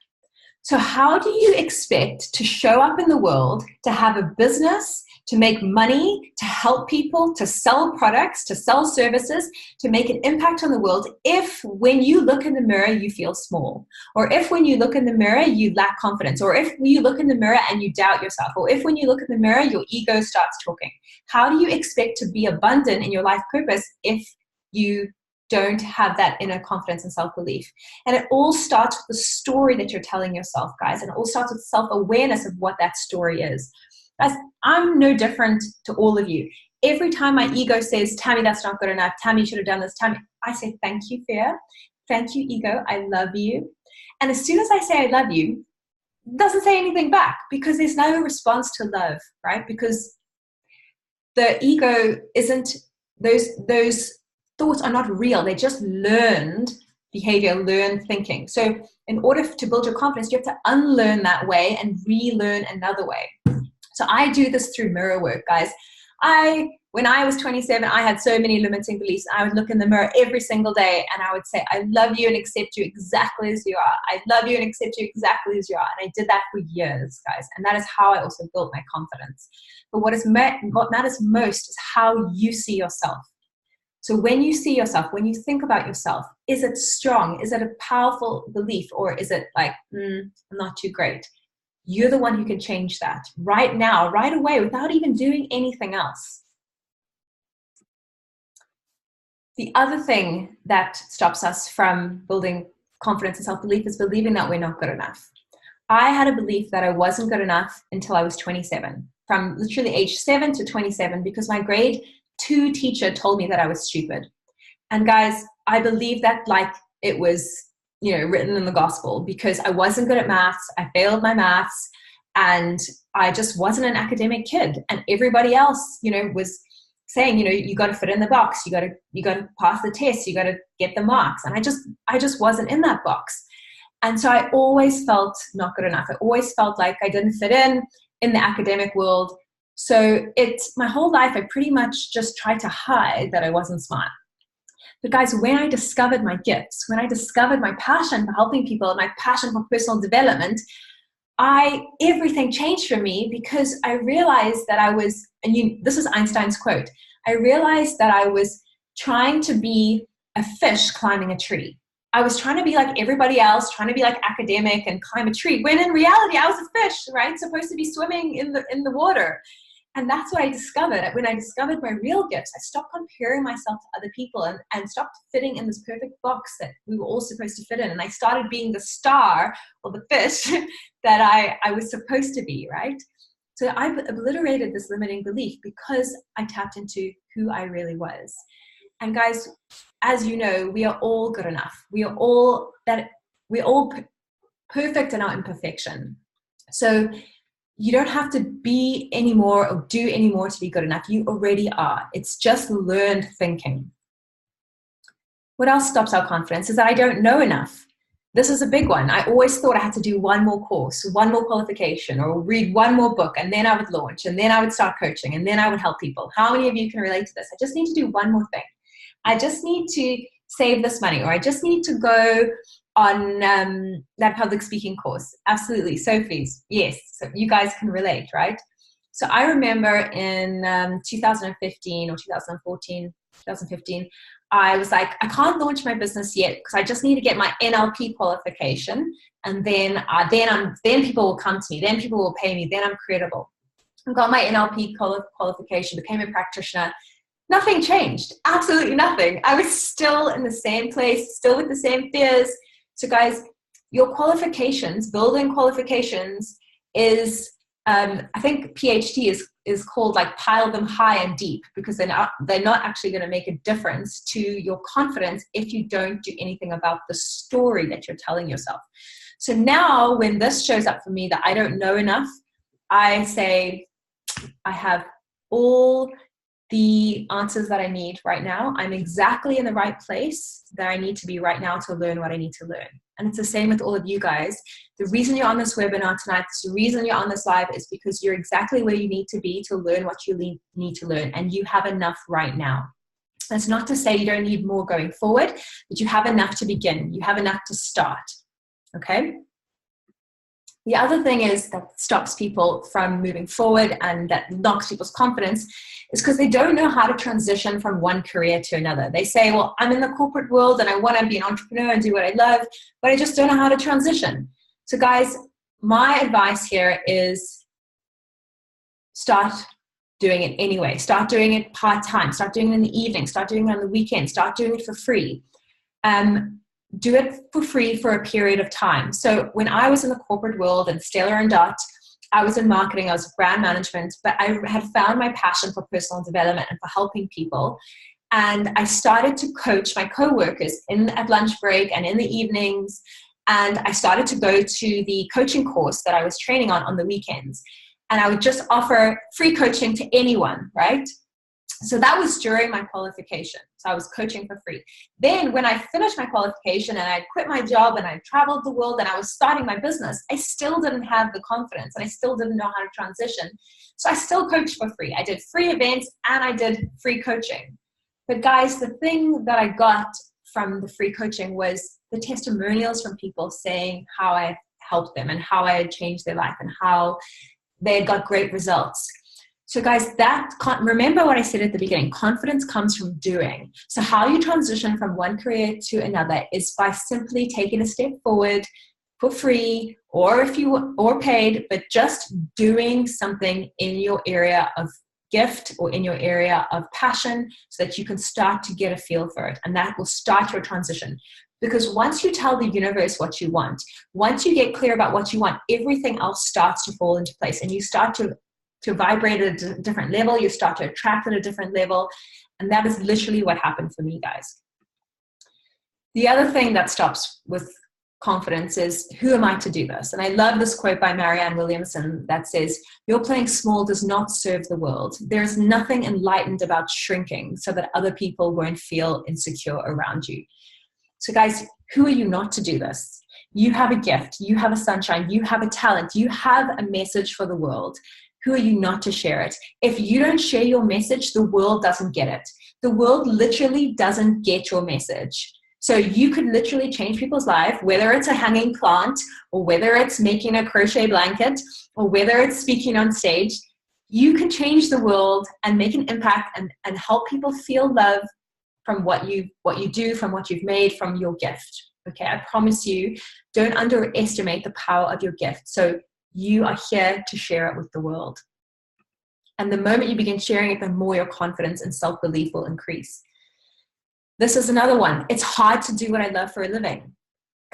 So how do you expect to show up in the world, to have a business, to make money, to help people, to sell products, to sell services, to make an impact on the world, if when you look in the mirror you feel small, or if when you look in the mirror you lack confidence, or if you look in the mirror and you doubt yourself, or if when you look in the mirror your ego starts talking? How do you expect to be abundant in your life purpose if you don't have that inner confidence and self-belief? And it all starts with the story that you're telling yourself, guys. And it all starts with self-awareness of what that story is. Guys, I'm no different to all of you. Every time my ego says, Tammy, that's not good enough. Tammy, you should have done this. Tammy, I say, thank you, fear. Thank you, ego. I love you. And as soon as I say I love you, it doesn't say anything back, because there's no response to love, right? Because the ego isn't, those thoughts are not real. They're just learned behavior, learned thinking. So in order to build your confidence, you have to unlearn that way and relearn another way. So I do this through mirror work, guys. When I was 27, I had so many limiting beliefs. I would look in the mirror every single day and I would say, I love you and accept you exactly as you are. I love you and accept you exactly as you are. And I did that for years, guys. And that is how I also built my confidence. But what matters most is how you see yourself. So when you see yourself, when you think about yourself, is it strong? Is it a powerful belief? Or is it like, I'm not too great? You're the one who can change that right now, right away, without even doing anything else. The other thing that stops us from building confidence and self-belief is believing that we're not good enough. I had a belief that I wasn't good enough until I was 27, from literally age 7 to 27, because my grade 2 teacher told me that I was stupid. And guys, I believe that like it was, written in the gospel, because I wasn't good at maths. I failed my maths and I just wasn't an academic kid. And everybody else, was saying, you got to fit in the box. You got to pass the test. You got to get the marks. And I just wasn't in that box. And so I always felt not good enough. I always felt like I didn't fit in the academic world. So my whole life, I pretty much just tried to hide that I wasn't smart. But guys, when I discovered my gifts, when I discovered my passion for helping people, my passion for personal development, everything changed for me, because I realized that I was, this is Einstein's quote, I realized that I was trying to be a fish climbing a tree. I was trying to be like everybody else, trying to be like academic and climb a tree, when in reality I was a fish, right? Supposed to be swimming in the water. And that's what I discovered. When I discovered my real gifts, I stopped comparing myself to other people and stopped fitting in this perfect box that we were all supposed to fit in. And I started being the star or the fish that I was supposed to be, right? So I obliterated this limiting belief because I tapped into who I really was. And guys, as you know, we are all good enough. We're all perfect in our imperfection. So you don't have to be anymore or do anymore to be good enough. You already are. It's just learned thinking. What else stops our confidence is that I don't know enough. This is a big one. I always thought I had to do one more course, one more qualification, or read one more book, and then I would launch, and then I would start coaching, and then I would help people. How many of you can relate to this? I just need to do one more thing. I just need to save this money, or I just need to go on that public speaking course. Absolutely. Sophie's. Yes. So you guys can relate, right? So I remember in 2015 or 2015, I was like, I can't launch my business yet because I just need to get my NLP qualification, and then people will come to me, then people will pay me, then I'm credible. I got my NLP qualification, became a practitioner. Nothing changed, absolutely nothing. I was still in the same place, still with the same fears. So guys, your qualifications, building qualifications is, I think PhD is called like pile them high and deep, because they're not actually going to make a difference to your confidence if you don't do anything about the story that you're telling yourself. So now when this shows up for me that I don't know enough, I say, I have all the answers that I need right now. I'm exactly in the right place that I need to be right now to learn what I need to learn. And it's the same with all of you guys. The reason you're on this webinar tonight, the reason you're on this live, is because you're exactly where you need to be to learn what you need to learn. And you have enough right now. That's not to say you don't need more going forward, but you have enough to begin. You have enough to start. Okay? The other thing is that stops people from moving forward and that knocks people's confidence is because they don't know how to transition from one career to another. They say, well, I'm in the corporate world and I want to be an entrepreneur and do what I love, but I just don't know how to transition. So guys, my advice here is start doing it anyway. Start doing it part-time. Start doing it in the evening. Start doing it on the weekend. Start doing it for free. Do it for free for a period of time. So when I was in the corporate world and Stellar and Dot, I was in marketing, I was brand management, but I had found my passion for personal development and for helping people. And I started to coach my coworkers at lunch break and in the evenings. And I started to go to the coaching course that I was training on the weekends. And I would just offer free coaching to anyone, right? So that was during my qualification. So I was coaching for free. Then when I finished my qualification and I quit my job and I traveled the world and I was starting my business, I still didn't have the confidence and I still didn't know how to transition. So I still coached for free. I did free events and I did free coaching. But guys, the thing that I got from the free coaching was the testimonials from people saying how I helped them and how I had changed their life and how they had got great results. So guys, remember what I said at the beginning, confidence comes from doing. So how you transition from one career to another is by simply taking a step forward for free or paid, but just doing something in your area of gift or in your area of passion so that you can start to get a feel for it. And that will start your transition. Because once you tell the universe what you want, once you get clear about what you want, everything else starts to fall into place and you start to vibrate at a different level, you start to attract at a different level. And that is literally what happened for me, guys. The other thing that stops with confidence is, who am I to do this? And I love this quote by Marianne Williamson that says, your playing small does not serve the world. There is nothing enlightened about shrinking so that other people won't feel insecure around you. So guys, who are you not to do this? You have a gift, you have a sunshine, you have a talent, you have a message for the world. Who are you not to share it? If you don't share your message, the world doesn't get it. The world literally doesn't get your message. So you could literally change people's life, whether it's a hanging plant or whether it's making a crochet blanket or whether it's speaking on stage. You can change the world and make an impact and help people feel love from what you do, from what you've made, from your gift. Okay, I promise you, don't underestimate the power of your gift. So you are here to share it with the world. And the moment you begin sharing it, the more your confidence and self-belief will increase. This is another one. It's hard to do what I love for a living.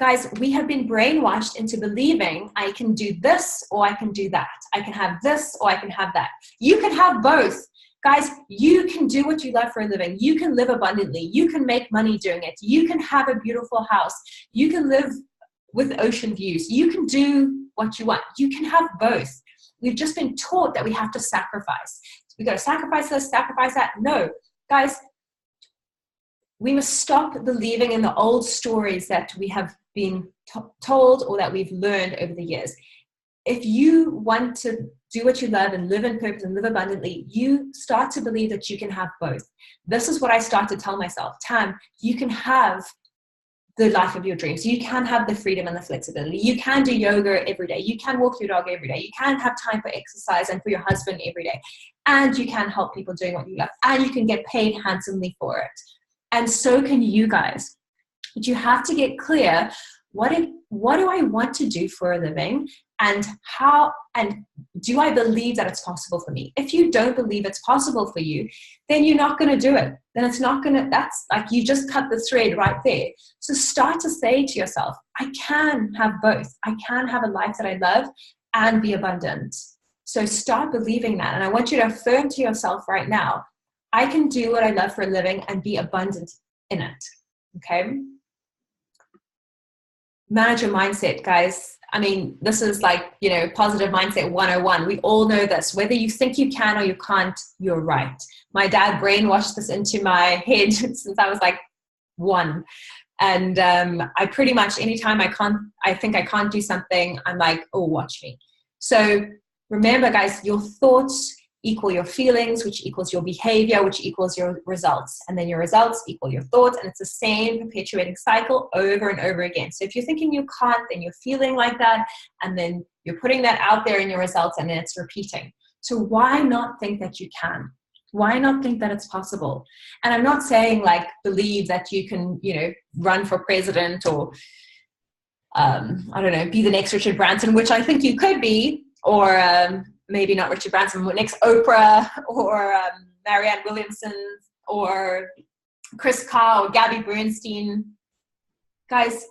Guys, we have been brainwashed into believing I can do this or I can do that. I can have this or I can have that. You can have both. Guys, you can do what you love for a living. You can live abundantly. You can make money doing it. You can have a beautiful house. You can live with ocean views. You can do what you want. You can have both. We've just been taught that we have to sacrifice. We got to sacrifice this, sacrifice that. No, guys, we must stop believing in the old stories that we have been told or that we've learned over the years. If you want to do what you love and live in purpose and live abundantly, you start to believe that you can have both. This is what I start to tell myself. Tam, you can have the life of your dreams. You can have the freedom and the flexibility. You can do yoga every day. You can walk your dog every day. You can have time for exercise and for your husband every day. And you can help people doing what you love. And you can get paid handsomely for it. And so can you guys. But you have to get clear, what do I want to do for a living, and how, and do I believe that it's possible for me? If you don't believe it's possible for you, then you're not going to do it. Then it's not going to, that's like, you just cut the thread right there. So start to say to yourself, I can have both. I can have a life that I love and be abundant. So start believing that. And I want you to affirm to yourself right now, I can do what I love for a living and be abundant in it. Okay? Manage your mindset, guys. I mean, this is like, you know, positive mindset 101. We all know this. Whether you think you can or you can't, you're right. My dad brainwashed this into my head since I was like 1. And I pretty much, anytime I think I can't do something, I'm like, oh, watch me. So remember, guys, your thoughts equal your feelings, which equals your behavior, which equals your results. And then your results equal your thoughts. And it's the same perpetuating cycle over and over again. So if you're thinking you can't, then you're feeling like that. And then you're putting that out there in your results, and then it's repeating. So why not think that you can? Why not think that it's possible? And I'm not saying like believe that you can, you know, run for president or, I don't know, be the next Richard Branson, which I think you could be, or maybe not Richard Branson, but next Oprah, or Marianne Williamson, or Chris Carr, or Gabby Bernstein. Guys,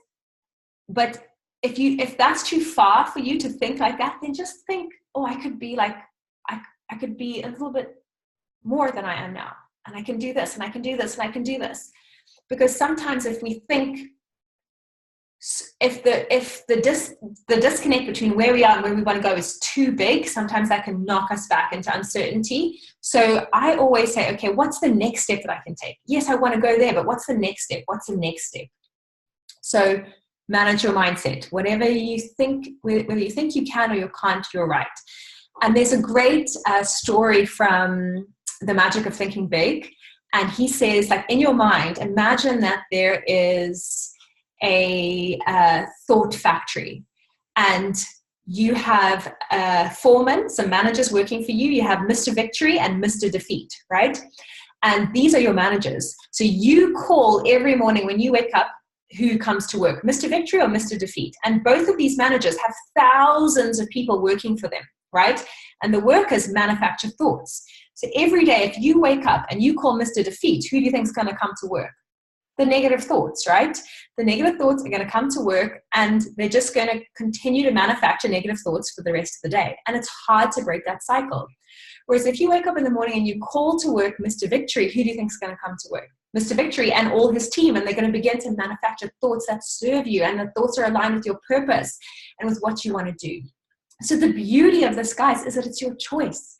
but if that's too far for you to think like that, then just think, oh, I could be like, I could be a little bit more than I am now. And I can do this, and I can do this, and I can do this. Because sometimes if we think, if the disconnect between where we are and where we want to go is too big, sometimes that can knock us back into uncertainty. So I always say, okay, what's the next step that I can take? Yes, I want to go there, but what's the next step? What's the next step? So manage your mindset. Whatever you think, whether you think you can or you can't, you're right. And there's a great story from The Magic of Thinking Big. And he says, like, in your mind, imagine that there is a thought factory, and you have foremen, some managers working for you. You have Mr. Victory and Mr. Defeat, right? And these are your managers. So you call every morning when you wake up who comes to work, Mr. Victory or Mr. Defeat. And both of these managers have thousands of people working for them, right? And the workers manufacture thoughts. So every day, if you wake up and you call Mr. Defeat, who do you think is going to come to work? The negative thoughts, right? The negative thoughts are going to come to work, and they're just going to continue to manufacture negative thoughts for the rest of the day. And it's hard to break that cycle. Whereas if you wake up in the morning and you call to work Mr. Victory, who do you think is going to come to work? Mr. Victory and all his team, and they're going to begin to manufacture thoughts that serve you, and the thoughts are aligned with your purpose and with what you want to do. So the beauty of this, guys, is that it's your choice.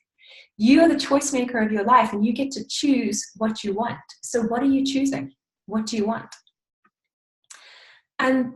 You are the choice maker of your life, and you get to choose what you want. So what are you choosing? What do you want? And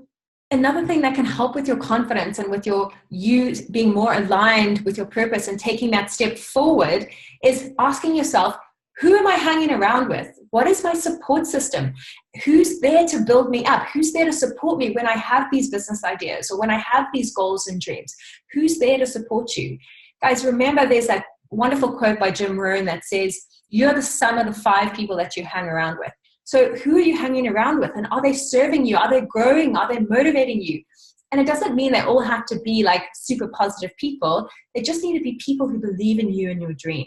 another thing that can help with your confidence and with you being more aligned with your purpose and taking that step forward is asking yourself, who am I hanging around with? What is my support system? Who's there to build me up? Who's there to support me when I have these business ideas or when I have these goals and dreams? Who's there to support you? Guys, remember there's that wonderful quote by Jim Rohn that says, you're the sum of the 5 people that you hang around with. So who are you hanging around with? And are they serving you? Are they growing? Are they motivating you? And it doesn't mean they all have to be like super positive people. They just need to be people who believe in you and your dream.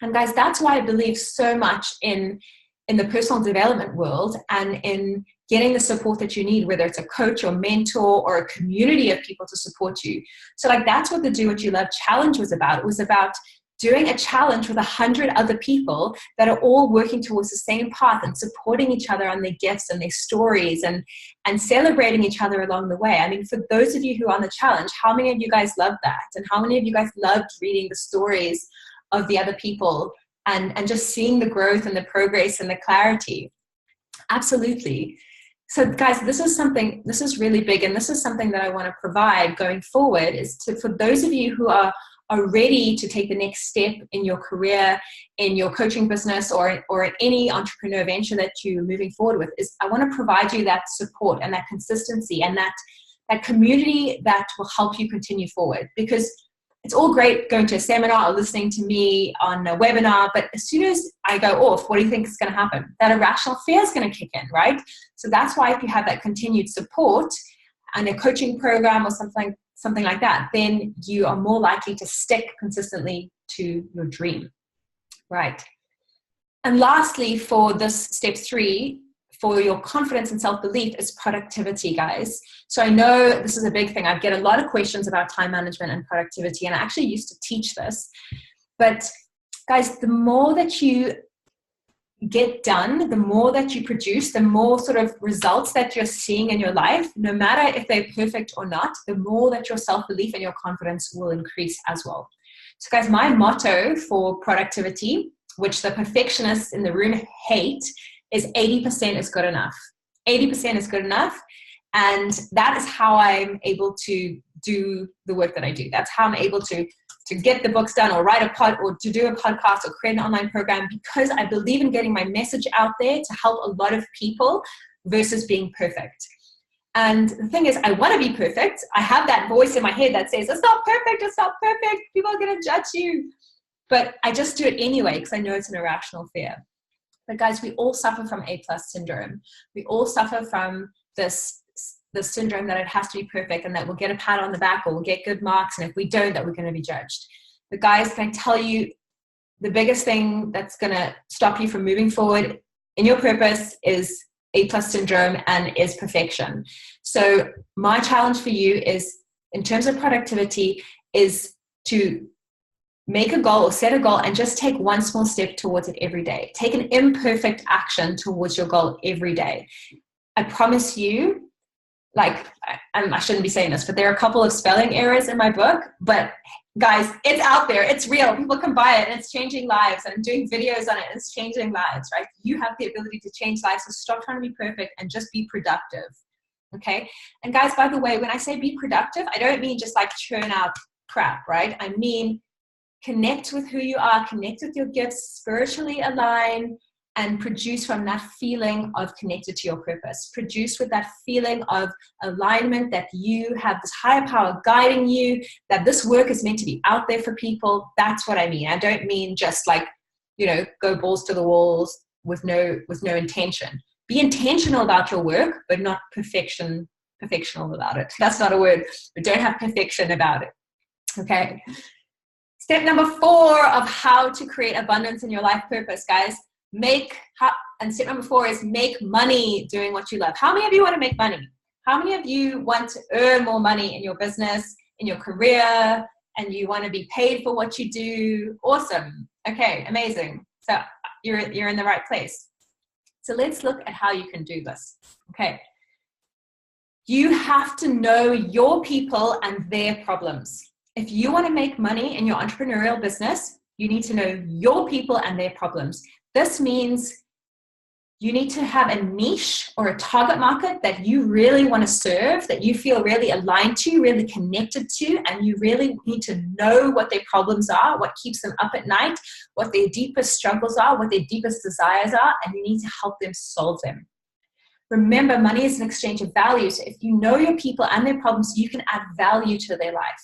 And guys, that's why I believe so much in the personal development world and in getting the support that you need, whether it's a coach or mentor or a community of people to support you. So like that's what the Do What You Love Challenge was about. It was about doing a challenge with 100 other people that are all working towards the same path and supporting each other on their gifts and their stories and celebrating each other along the way. I mean, for those of you who are on the challenge, how many of you guys loved that? And how many of you guys loved reading the stories of the other people and just seeing the growth and the progress and the clarity? Absolutely. So guys, this is really big, and this is something that I want to provide going forward for those of you who are ready to take the next step in your career, in your coaching business, or in any entrepreneur venture that you're moving forward with, is I want to provide you that support and that consistency and that community that will help you continue forward. Because it's all great going to a seminar or listening to me on a webinar, but as soon as I go off, what do you think is going to happen? That irrational fear is going to kick in, right? So that's why if you have that continued support and a coaching program or something like that, then you are more likely to stick consistently to your dream, right? And lastly, for this step 3, for your confidence and self-belief, is productivity, guys. So I know this is a big thing. I get a lot of questions about time management and productivity, and I actually used to teach this. But guys, the more that you get done, the more that you produce, the more sort of results that you're seeing in your life, no matter if they're perfect or not, the more that your self-belief and your confidence will increase as well. So guys, my motto for productivity, which the perfectionists in the room hate, is 80% is good enough. 80% is good enough. And that is how I'm able to do the work that I do. That's how I'm able to get the books done, or write or to do a podcast, or create an online program, because I believe in getting my message out there to help a lot of people versus being perfect. And the thing is, I want to be perfect. I have that voice in my head that says, it's not perfect, it's not perfect, people are going to judge you. But I just do it anyway because I know it's an irrational fear. But guys, we all suffer from A+ syndrome. We all suffer from this syndrome that it has to be perfect, and that we'll get a pat on the back or we'll get good marks, and if we don't, that we're going to be judged. But guys, can I tell you, the biggest thing that's going to stop you from moving forward in your purpose is A+ syndrome and is perfection. So my challenge for you is, in terms of productivity, is to make a goal or set a goal and just take one small step towards it every day. Take an imperfect action towards your goal every day. I promise you, I shouldn't be saying this, but there are a couple of spelling errors in my book, but guys, it's out there, it's real, people can buy it, and it's changing lives, and I'm doing videos on it, and it's changing lives, right? You have the ability to change lives, so stop trying to be perfect and just be productive, okay? And guys, by the way, when I say be productive, I don't mean just churn out crap, right? I mean, connect with who you are, connect with your gifts, spiritually align, and produce from that feeling of connected to your purpose. Produce with that feeling of alignment, that you have this higher power guiding you, that this work is meant to be out there for people. That's what I mean. I don't mean just go balls to the walls with no intention. Be intentional about your work, but not perfectional about it. That's not a word, but don't have perfection about it. Okay. Step number 4 of how to create abundance in your life purpose, guys. And step number 4 is make money doing what you love. How many of you want to make money? How many of you want to earn more money in your business, in your career, and you want to be paid for what you do? Awesome. Okay, amazing. So you're in the right place. So let's look at how you can do this. Okay. You have to know your people and their problems. If you want to make money in your entrepreneurial business, you need to know your people and their problems. This means you need to have a niche or a target market that you really want to serve, that you feel really aligned to, really connected to, and you really need to know what their problems are, what keeps them up at night, what their deepest struggles are, what their deepest desires are, and you need to help them solve them. Remember, money is an exchange of value. So if you know your people and their problems, you can add value to their life.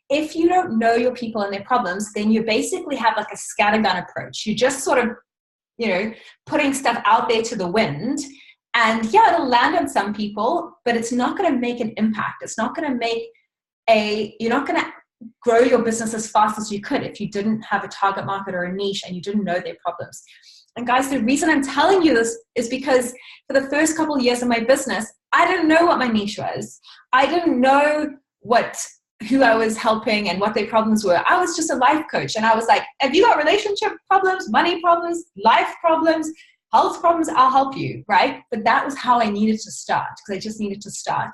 If you don't know your people and their problems, then you basically have a scattergun approach. You just sort of, putting stuff out there to the wind, and yeah, it'll land on some people, but it's not going to make an impact. It's not going to you're not going to grow your business as fast as you could if you didn't have a target market or a niche and you didn't know their problems. And guys, the reason I'm telling you this is because for the first couple of years of my business, I didn't know what my niche was. I didn't know who I was helping and what their problems were. I was just a life coach, and I was like, have you got relationship problems, money problems, life problems, health problems? I'll help you, right? But that was how I needed to start, because I just needed to start.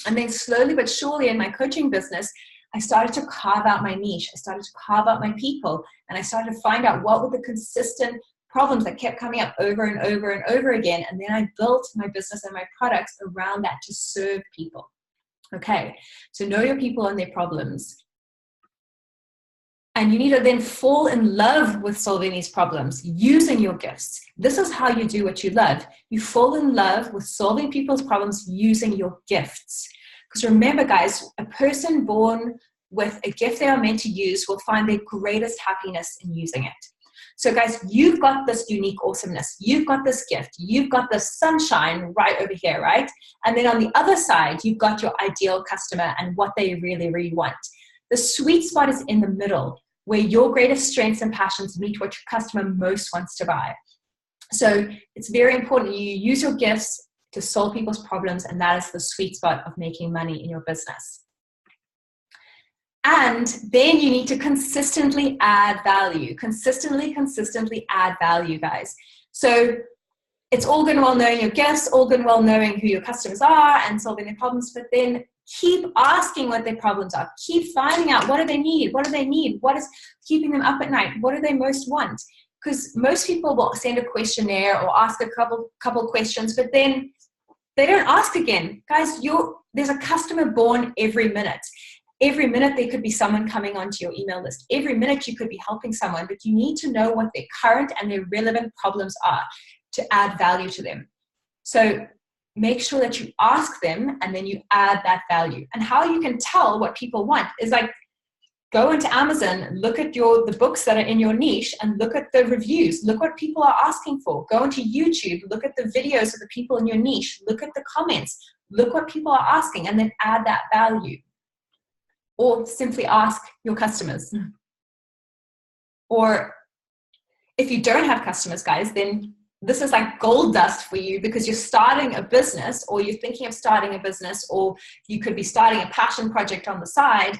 And then slowly but surely in my coaching business, I started to carve out my niche. I started to carve out my people, and I started to find out what were the consistent problems that kept coming up over and over and over again. And then I built my business and my products around that to serve people. Okay, so know your people and their problems. And you need to then fall in love with solving these problems using your gifts. This is how you do what you love. You fall in love with solving people's problems using your gifts. Because remember, guys, a person born with a gift they are meant to use will find their greatest happiness in using it. So guys, you've got this unique awesomeness. You've got this gift. You've got the sunshine right over here, right? And then on the other side, you've got your ideal customer and what they really, really want. The sweet spot is in the middle, where your greatest strengths and passions meet what your customer most wants to buy. So it's very important you use your gifts to solve people's problems, and that is the sweet spot of making money in your business. And then you need to consistently add value. Consistently add value, guys. So it's all good and well knowing your gifts, all good and well knowing who your customers are and solving their problems, but then keep asking what their problems are. Keep finding out, what do they need? What do they need? What is keeping them up at night? What do they most want? Because most people will send a questionnaire or ask a couple questions, but then they don't ask again. Guys, there's a customer born every minute. Every minute there could be someone coming onto your email list. Every minute you could be helping someone, but you need to know what their current and their relevant problems are to add value to them. So make sure that you ask them and then you add that value. And how you can tell what people want is like, go into Amazon, look at the books that are in your niche and look at the reviews. Look what people are asking for. Go into YouTube, look at the videos of the people in your niche. Look at the comments. Look what people are asking and then add that value. Or simply ask your customers. Or if you don't have customers, guys, then this is like gold dust for you, because you're starting a business, or you're thinking of starting a business, or you could be starting a passion project on the side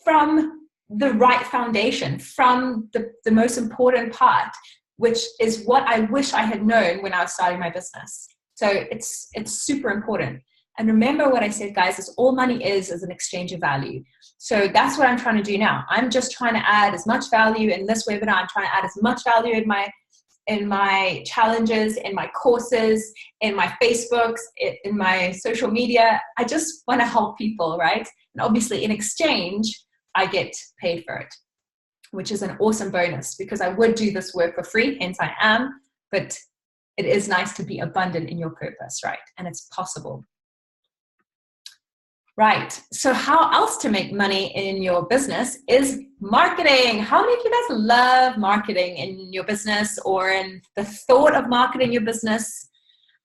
from the right foundation, from the most important part, which is what I wish I had known when I was starting my business. So it's super important. And remember what I said, guys, is all money is an exchange of value. So that's what I'm trying to do now. I'm just trying to add as much value in this webinar. I'm trying to add as much value in my challenges, in my courses, in my Facebooks, in my social media. I just want to help people, right? And obviously in exchange, I get paid for it, which is an awesome bonus, because I would do this work for free, hence I am, but it is nice to be abundant in your purpose, right? And it's possible. Right, so how else to make money in your business is marketing. How many of you guys love marketing in your business, or in the thought of marketing your business?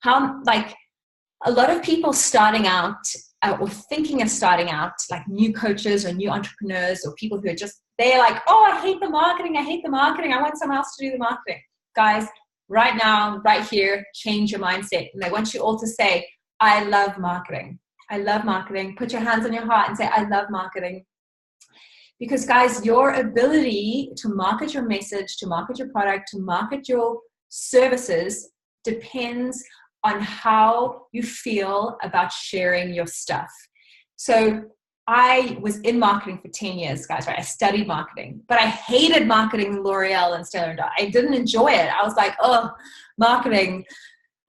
Like a lot of people starting out or thinking of starting out, like new coaches or new entrepreneurs or people who are they're like, oh, I hate the marketing. I want someone else to do the marketing. Guys, right now, right here, change your mindset. And I want you all to say, I love marketing. I love marketing. Put your hands on your heart and say, I love marketing. Because guys, your ability to market your message, to market your product, to market your services depends on how you feel about sharing your stuff. So I was in marketing for 10 years, guys, right? I studied marketing, but I hated marketing L'Oreal and Stellar & Dot. I didn't enjoy it. I was like, oh, marketing.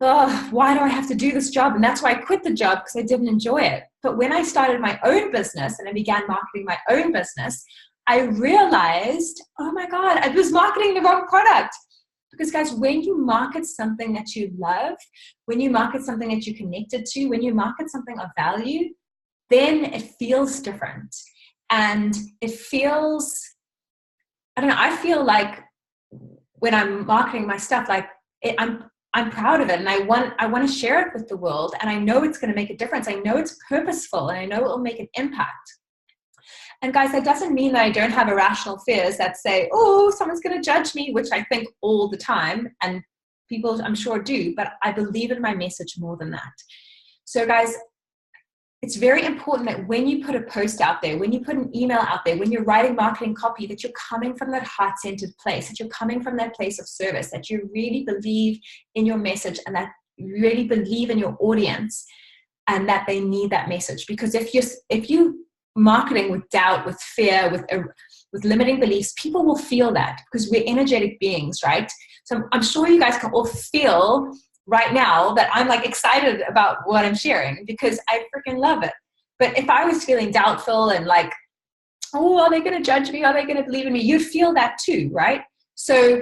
Oh, why do I have to do this job? And that's why I quit the job, because I didn't enjoy it. But when I started my own business and I began marketing my own business, I realized, oh my God, I was marketing the wrong product. Because guys, when you market something that you love, when you market something that you're connected to, when you market something of value, then it feels different. And it feels, I don't know, I feel like when I'm marketing my stuff, like I'm proud of it, and I want to share it with the world, and I know it's going to make a difference. I know it's purposeful, and I know it will make an impact. And guys, that doesn't mean that I don't have irrational fears that say, oh, someone's going to judge me, which I think all the time, and people I'm sure do, but I believe in my message more than that. So guys, it's very important that when you put a post out there, when you put an email out there, when you're writing marketing copy, that you're coming from that heart-centered place, that you're coming from that place of service, that you really believe in your message, and that you really believe in your audience, and that they need that message. Because if you marketing with doubt, with fear, with limiting beliefs, people will feel that, because we're energetic beings, right? So I'm sure you guys can all feel right now that I'm like excited about what I'm sharing, because I freaking love it. But if I was feeling doubtful and like, oh, are they going to judge me? Are they going to believe in me? You'd feel that too, right? So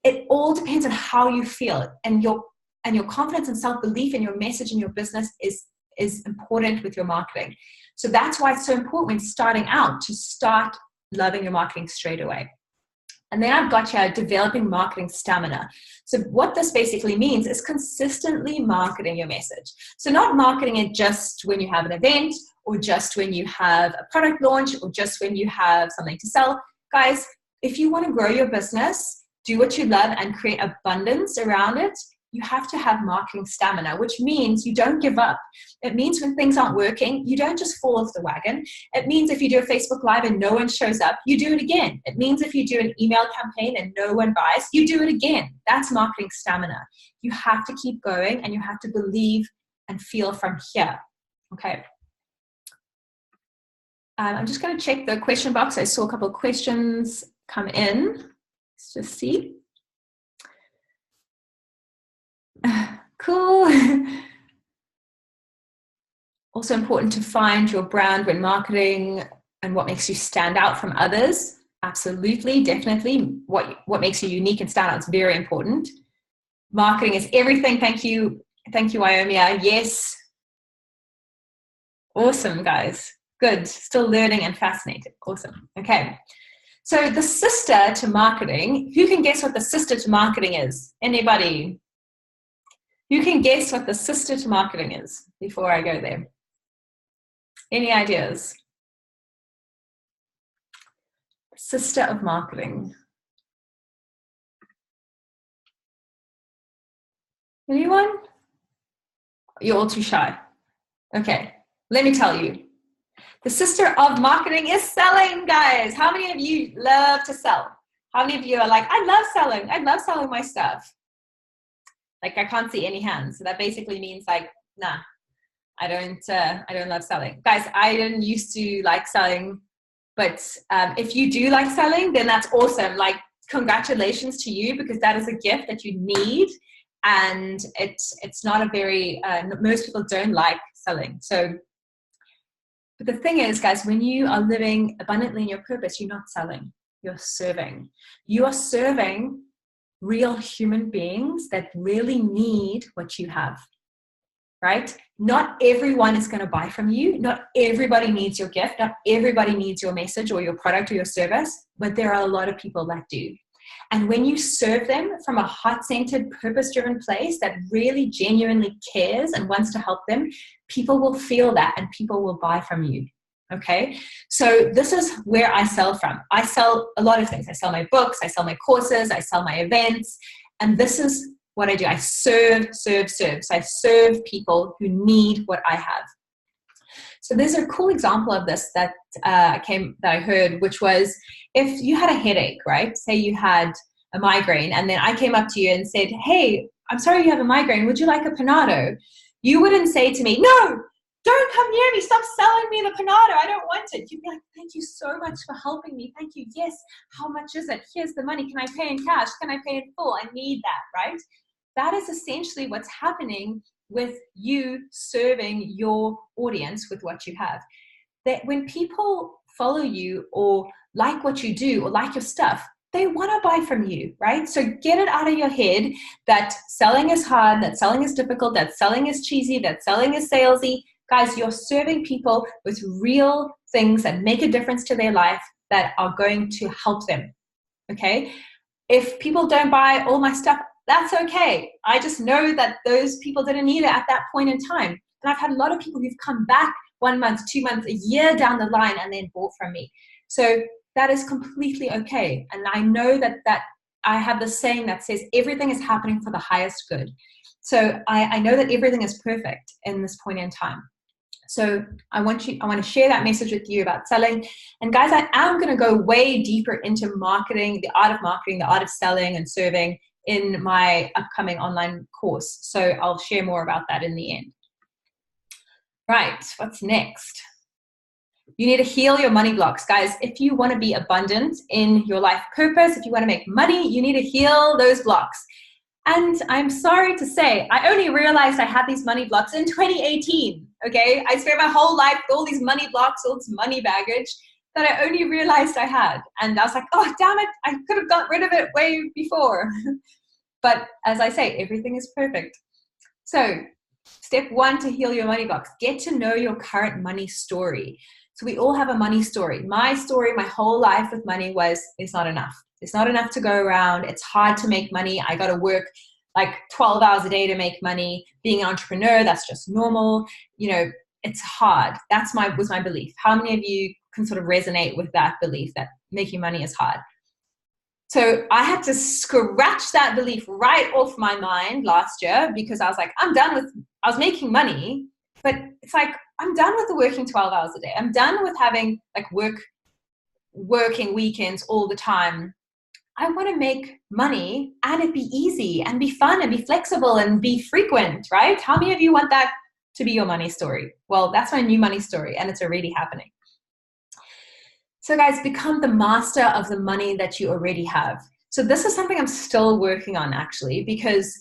it all depends on how you feel, and your confidence and self-belief in your message and your business is is important with your marketing. So that's why it's so important when starting out to start loving your marketing straight away. And then I've got here developing marketing stamina. So what this basically means is consistently marketing your message. So not marketing it just when you have an event or just when you have a product launch or just when you have something to sell. Guys, if you want to grow your business, do what you love and create abundance around it, you have to have marketing stamina, which means you don't give up. It means when things aren't working, you don't just fall off the wagon. It means if you do a Facebook Live and no one shows up, you do it again. It means if you do an email campaign and no one buys, you do it again. That's marketing stamina. You have to keep going and you have to believe and feel from here. Okay. I'm just going to check the question box. I saw a couple of questions come in. Let's just see. Cool. Also important to find your brand when marketing and what makes you stand out from others. Absolutely, definitely. What makes you unique and stand out is very important. Marketing is everything. Thank you, Iomia. Yes. Awesome, guys. Good. Still learning and fascinated. Awesome. Okay. So the sister to marketing, who can guess what the sister to marketing is? Anybody? Who can guess what the sister to marketing is before I go there? Any ideas? Sister of marketing. Anyone? You're all too shy. Okay, let me tell you. The sister of marketing is selling, guys. How many of you love to sell? How many of you are like, I love selling. I love selling my stuff. Like I can't see any hands. So that basically means like, nah, I don't love selling. Guys, I didn't used to like selling, but if you do like selling, then that's awesome. Like congratulations to you, because that is a gift that you need. And it's not a very, most people don't like selling. So, but the thing is, guys, when you are living abundantly in your purpose, you're not selling, you're serving. You are serving real human beings that really need what you have, right? Not everyone is going to buy from you. Not everybody needs your gift. Not everybody needs your message or your product or your service, but there are a lot of people that do. And when you serve them from a heart-centered, purpose-driven place that really genuinely cares and wants to help them, people will feel that and people will buy from you. Okay, so this is where I sell from. I sell a lot of things. I sell my books, I sell my courses, I sell my events, and this is what I do. I serve. So I serve people who need what I have. So there's a cool example of this that I heard, which was if you had a headache, right? Say you had a migraine, and then I came up to you and said, "Hey, I'm sorry you have a migraine. Would you like a Panado?" You wouldn't say to me, "No, don't come near me. Stop selling me the Panado. I don't want it." You'd be like, "Thank you so much for helping me. Thank you. Yes. How much is it? Here's the money. Can I pay in cash? Can I pay in full? I need that," right? That is essentially what's happening with you serving your audience with what you have. That when people follow you or like what you do or like your stuff, they want to buy from you, right? So get it out of your head that selling is hard, that selling is difficult, that selling is cheesy, that selling is salesy. Guys, you're serving people with real things that make a difference to their life that are going to help them, okay? If people don't buy all my stuff, that's okay. I just know that those people didn't need it at that point in time. And I've had a lot of people who've come back 1 month, 2 months, a year down the line and then bought from me. So that is completely okay. And I know that I have this saying that says everything is happening for the highest good. So I know that everything is perfect in this point in time. So I want to share that message with you about selling. And guys, I am going to go way deeper into marketing, the art of selling and serving in my upcoming online course. So I'll share more about that in the end. Right, what's next? You need to heal your money blocks. Guys, if you want to be abundant in your life purpose, if you want to make money, you need to heal those blocks. And I'm sorry to say, I only realized I had these money blocks in 2018, okay? I spent my whole life with all these money blocks, all this money baggage that I only realized I had. And I was like, oh, damn it, I could have got rid of it way before. But as I say, everything is perfect. So Step 1 to heal your money blocks, get to know your current money story. So we all have a money story. My story, my whole life with money was, it's not enough. It's not enough to go around. It's hard to make money. I got to work like 12 hours a day to make money. Being an entrepreneur, that's just normal. It's hard. Was my belief. How many of you can sort of resonate with that belief that making money is hard? So I had to scratch that belief right off my mind last year, because I was like, I was making money, but it's like, I'm done with the working 12 hours a day. I'm done with having like working weekends all the time. I want to make money and it be easy and be fun and be flexible and be frequent, right? How many of you want that to be your money story? Well, that's my new money story, and it's already happening. So guys, become the master of the money that you already have. So this is something I'm still working on, actually, because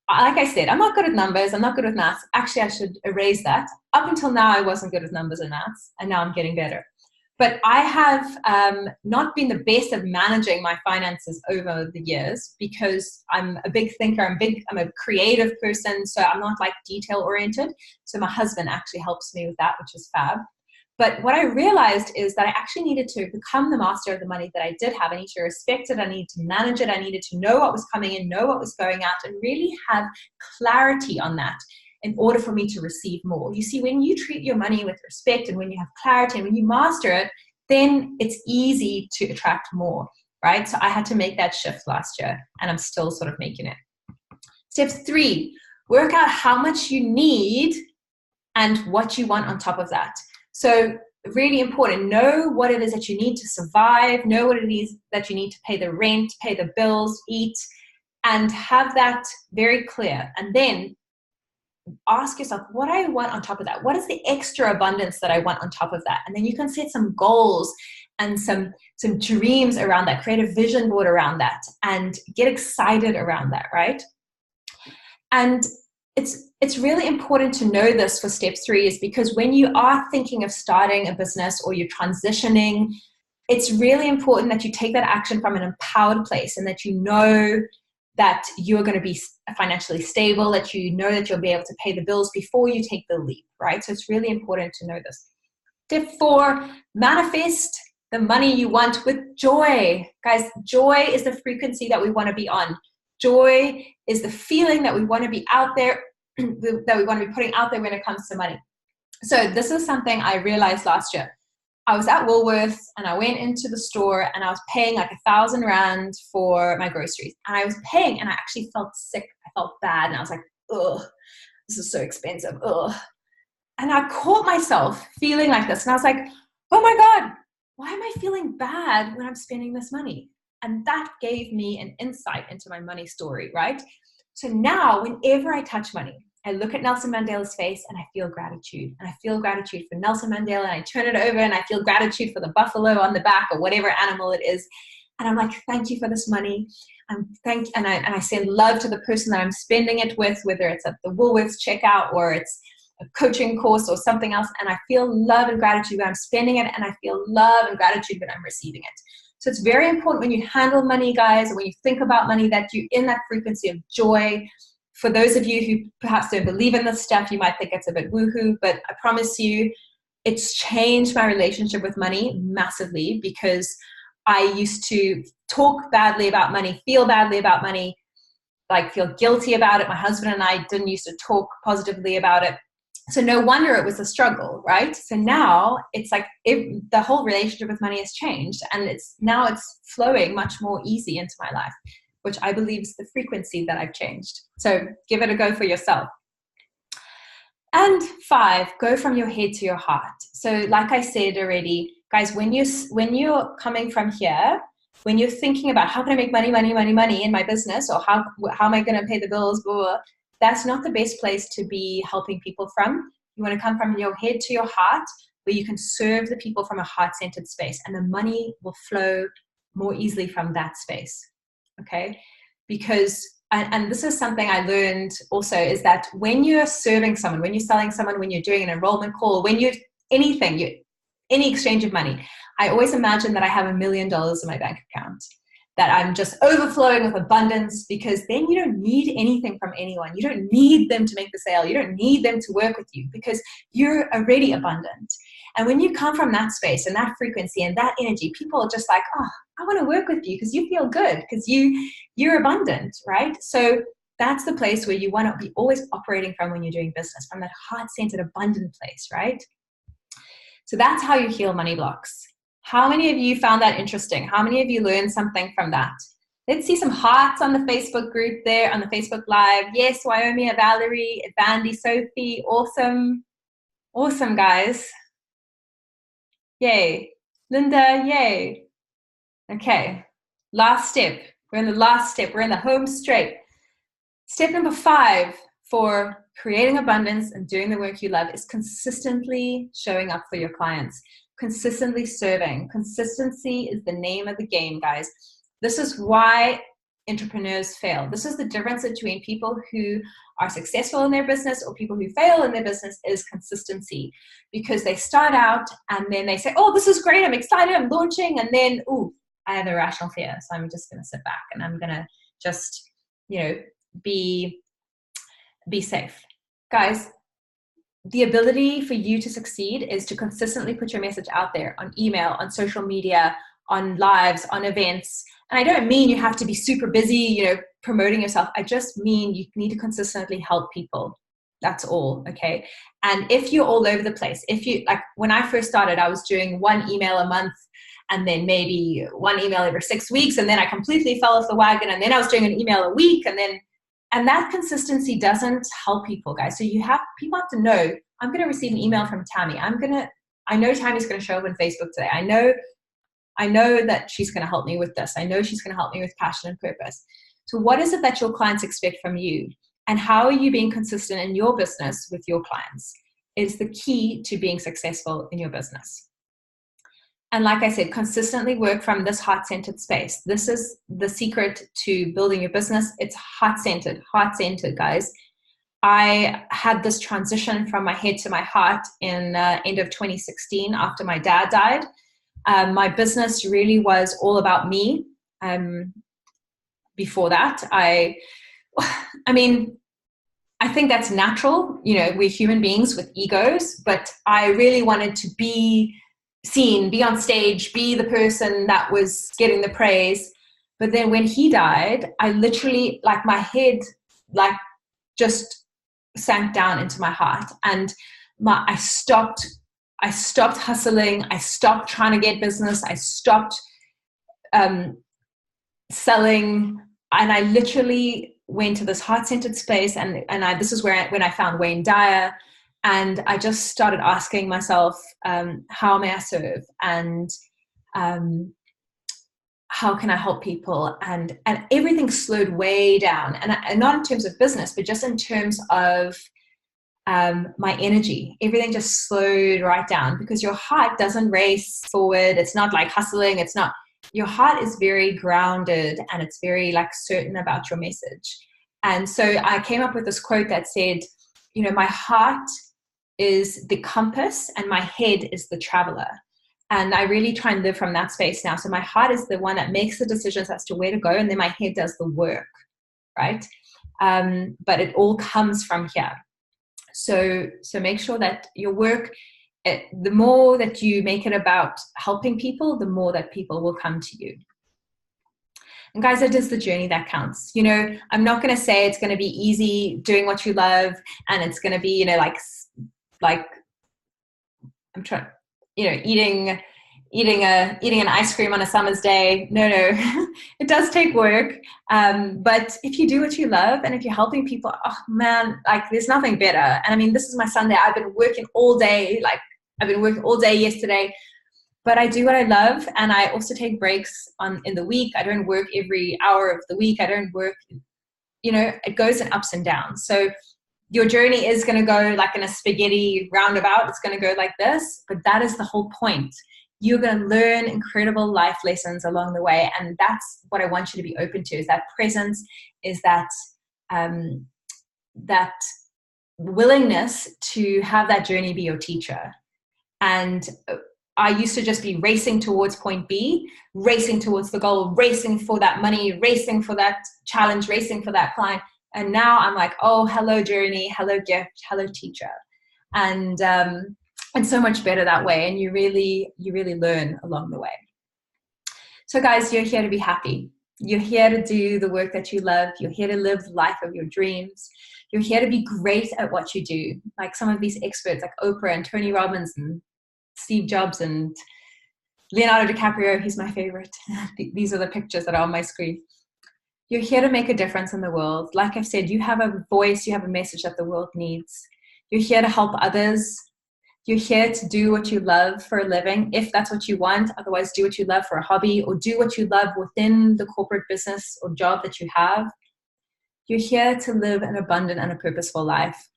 like I said, I'm not good at numbers. I'm not good with maths. Actually, I should erase that. Up until now, I wasn't good with numbers and maths, and now I'm getting better. But I have not been the best at managing my finances over the years, because I'm a big thinker. I'm a creative person, so I'm not like detail oriented. So my husband actually helps me with that, which is fab. But what I realized is that I actually needed to become the master of the money that I did have. I need to respect it. I needed to manage it. I needed to know what was coming in, know what was going out, and really have clarity on that in order for me to receive more. You see, when you treat your money with respect, and when you have clarity, and when you master it, then it's easy to attract more, right? So I had to make that shift last year, and I'm still sort of making it. Step 3, work out how much you need and what you want on top of that. So really important, know what it is that you need to survive, know what it is that you need to pay the rent, pay the bills, eat, and have that very clear. And then ask yourself, what do I want on top of that? What is the extra abundance that I want on top of that? And then you can set some goals and some dreams around that, create a vision board around that, and get excited around that, right? And it's really important to know this for step 3, is because when you are thinking of starting a business or you're transitioning, it's really important that you take that action from an empowered place, and that you know that you're going to be financially stable, that you know that you'll be able to pay the bills before you take the leap, right? So it's really important to know this. Step 4, manifest the money you want with joy. Guys, joy is the frequency that we want to be on. Joy is the feeling that we want to be out there, that we want to be putting out there when it comes to money. So this is something I realized last year. I was at Woolworths and I went into the store and I was paying like 1,000 Rand for my groceries. And I was paying and I actually felt sick. I felt bad. And I was like, ugh, this is so expensive. Ugh. And I caught myself feeling like this. And I was like, oh my God, why am I feeling bad when I'm spending this money? And that gave me an insight into my money story, right? So now whenever I touch money, I look at Nelson Mandela's face and I feel gratitude. And I feel gratitude for Nelson Mandela, and I turn it over and I feel gratitude for the buffalo on the back or whatever animal it is. And I'm like, thank you for this money. And I send love to the person that I'm spending it with, whether it's at the Woolworths checkout or it's a coaching course or something else. And I feel love and gratitude when I'm spending it, and I feel love and gratitude when I'm receiving it. So it's very important when you handle money, guys, or when you think about money, that you're in that frequency of joy. For those of you who perhaps don't believe in this stuff, you might think it's a bit woohoo, but I promise you, it's changed my relationship with money massively, because I used to talk badly about money, feel badly about money, like feel guilty about it. My husband and I didn't used to talk positively about it. So no wonder it was a struggle, right? So now it's like the whole relationship with money has changed, and it's flowing much more easy into my life, which I believe is the frequency that I've changed. So give it a go for yourself. And 5, go from your head to your heart. So like I said already, guys, when you're coming from here, when you're thinking about how can I make money in my business, or how am I going to pay the bills, blah, blah, blah, that's not the best place to be helping people from. You want to come from your head to your heart, where you can serve the people from a heart-centered space, and the money will flow more easily from that space. Okay? Because, and this is something I learned also, is that when you're serving someone, when you're selling someone, when you're doing an enrollment call, when you're any exchange of money, I always imagine that I have $1 million in my bank account. that I'm just overflowing with abundance, because then you don't need anything from anyone. You don't need them to make the sale. You don't need them to work with you, because you're already abundant. And when you come from that space and that frequency and that energy, people are just like, oh, I want to work with you because you feel good, because you're abundant, right? So that's the place where you want to be always operating from when you're doing business, from that heart-centered, abundant place, right? So that's how you heal money blocks. How many of you found that interesting? How many of you learned something from that? Let's see some hearts on the Facebook group there, on the Facebook Live. Yes, Wyoming, Valerie, Vandy, Sophie. Awesome. Awesome, guys. Yay. Linda, yay. Okay. Last step. We're in the last step. We're in the home straight. Step number 5 for creating abundance and doing the work you love is consistently showing up for your clients. Consistently serving. Consistency is the name of the game, guys. This is why entrepreneurs fail. This is the difference between people who are successful in their business or people who fail in their business, is consistency. Because they start out and then they say, oh, this is great, I'm excited, I'm launching, and then, ooh, I have irrational fear, so I'm just going to sit back and I'm going to just, be safe. Guys, the ability for you to succeed is to consistently put your message out there on email, on social media, on lives, on events. And I don't mean you have to be super busy, promoting yourself. I just mean you need to consistently help people. That's all, okay? And if you're all over the place, when I first started, I was doing 1 email a month and then maybe 1 email every 6 weeks. And then I completely fell off the wagon. And then I was doing an email a week. And that consistency doesn't help people, guys. So people have to know, I'm going to receive an email from Tammy. I know Tammy's going to show up on Facebook today. I know that she's going to help me with this. I know she's going to help me with passion and purpose. So what is it that your clients expect from you? And how are you being consistent in your business with your clients is the key to being successful in your business. And like I said, consistently work from this heart-centered space. This is the secret to building your business. It's heart-centered, guys. I had this transition from my head to my heart in end of 2016 after my dad died. My business really was all about me. Before that, I think that's natural. We're human beings with egos, but I really wanted to be seen, be on stage, be the person that was getting the praise. But then when he died, I literally, my head, just sank down into my heart, and I stopped hustling. I stopped trying to get business. I stopped selling, and I literally went to this heart-centered space. And this is when I found Wayne Dyer. And I just started asking myself, how may I serve? And how can I help people? And everything slowed way down. And not in terms of business, but just in terms of my energy. Everything just slowed right down, because your heart doesn't race forward. It's not like hustling. It's not. Your heart is very grounded, and it's very certain about your message. And so I came up with this quote that said, my heart is the compass and my head is the traveler. And I really try and live from that space now. So my heart is the one that makes the decisions as to where to go, and then my head does the work, right? But it all comes from here. So make sure that your work, the more that you make it about helping people, the more that people will come to you. And guys, it is the journey that counts. I'm not going to say it's going to be easy doing what you love, and it's going to be, I'm trying, eating an ice cream on a summer's day. No, it does take work. But if you do what you love, and if you're helping people, oh man, there's nothing better. And this is my Sunday. I've been working all day. I've been working all day yesterday, but I do what I love. And I also take breaks in the week. I don't work every hour of the week. I don't work, it goes in ups and downs. So your journey is going to go in a spaghetti roundabout. It's going to go like this, but that is the whole point. You're going to learn incredible life lessons along the way. And that's what I want you to be open to, is that presence, is that willingness to have that journey be your teacher. And I used to just be racing towards point B, racing towards the goal, racing for that money, racing for that challenge, racing for that client. And now I'm like, oh, hello journey, hello gift, hello teacher. And so much better that way. And you really learn along the way. So guys, you're here to be happy. You're here to do the work that you love. You're here to live the life of your dreams. You're here to be great at what you do. Like some of these experts like Oprah and Tony Robbins and Steve Jobs and Leonardo DiCaprio, he's my favorite. These are the pictures that are on my screen. You're here to make a difference in the world. Like I've said, you have a voice, you have a message that the world needs. You're here to help others. You're here to do what you love for a living, if that's what you want. Otherwise, do what you love for a hobby, or do what you love within the corporate business or job that you have. You're here to live an abundant and a purposeful life.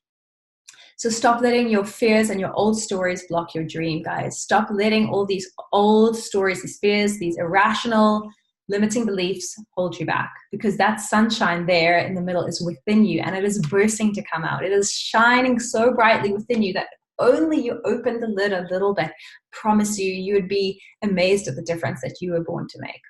So stop letting your fears and your old stories block your dream, guys. Stop letting all these old stories, these fears, these irrational, limiting beliefs hold you back, because that sunshine there in the middle is within you and it is bursting to come out. It is shining so brightly within you that only you open the lid a little bit, promise you would be amazed at the difference that you were born to make.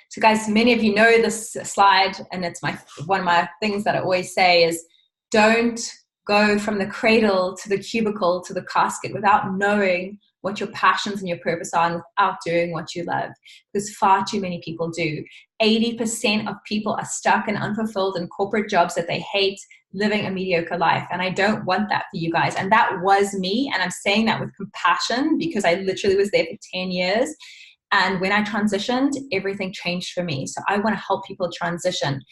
So guys, many of you know this slide, and it's one of my things that I always say is, don't go from the cradle to the cubicle to the casket without knowing what your passions and your purpose are and without doing what you love, because far too many people do. 80% of people are stuck and unfulfilled in corporate jobs that they hate, living a mediocre life. And I don't want that for you guys. And that was me. And I'm saying that with compassion, because I literally was there for 10 years. And when I transitioned, everything changed for me. So I want to help people transition.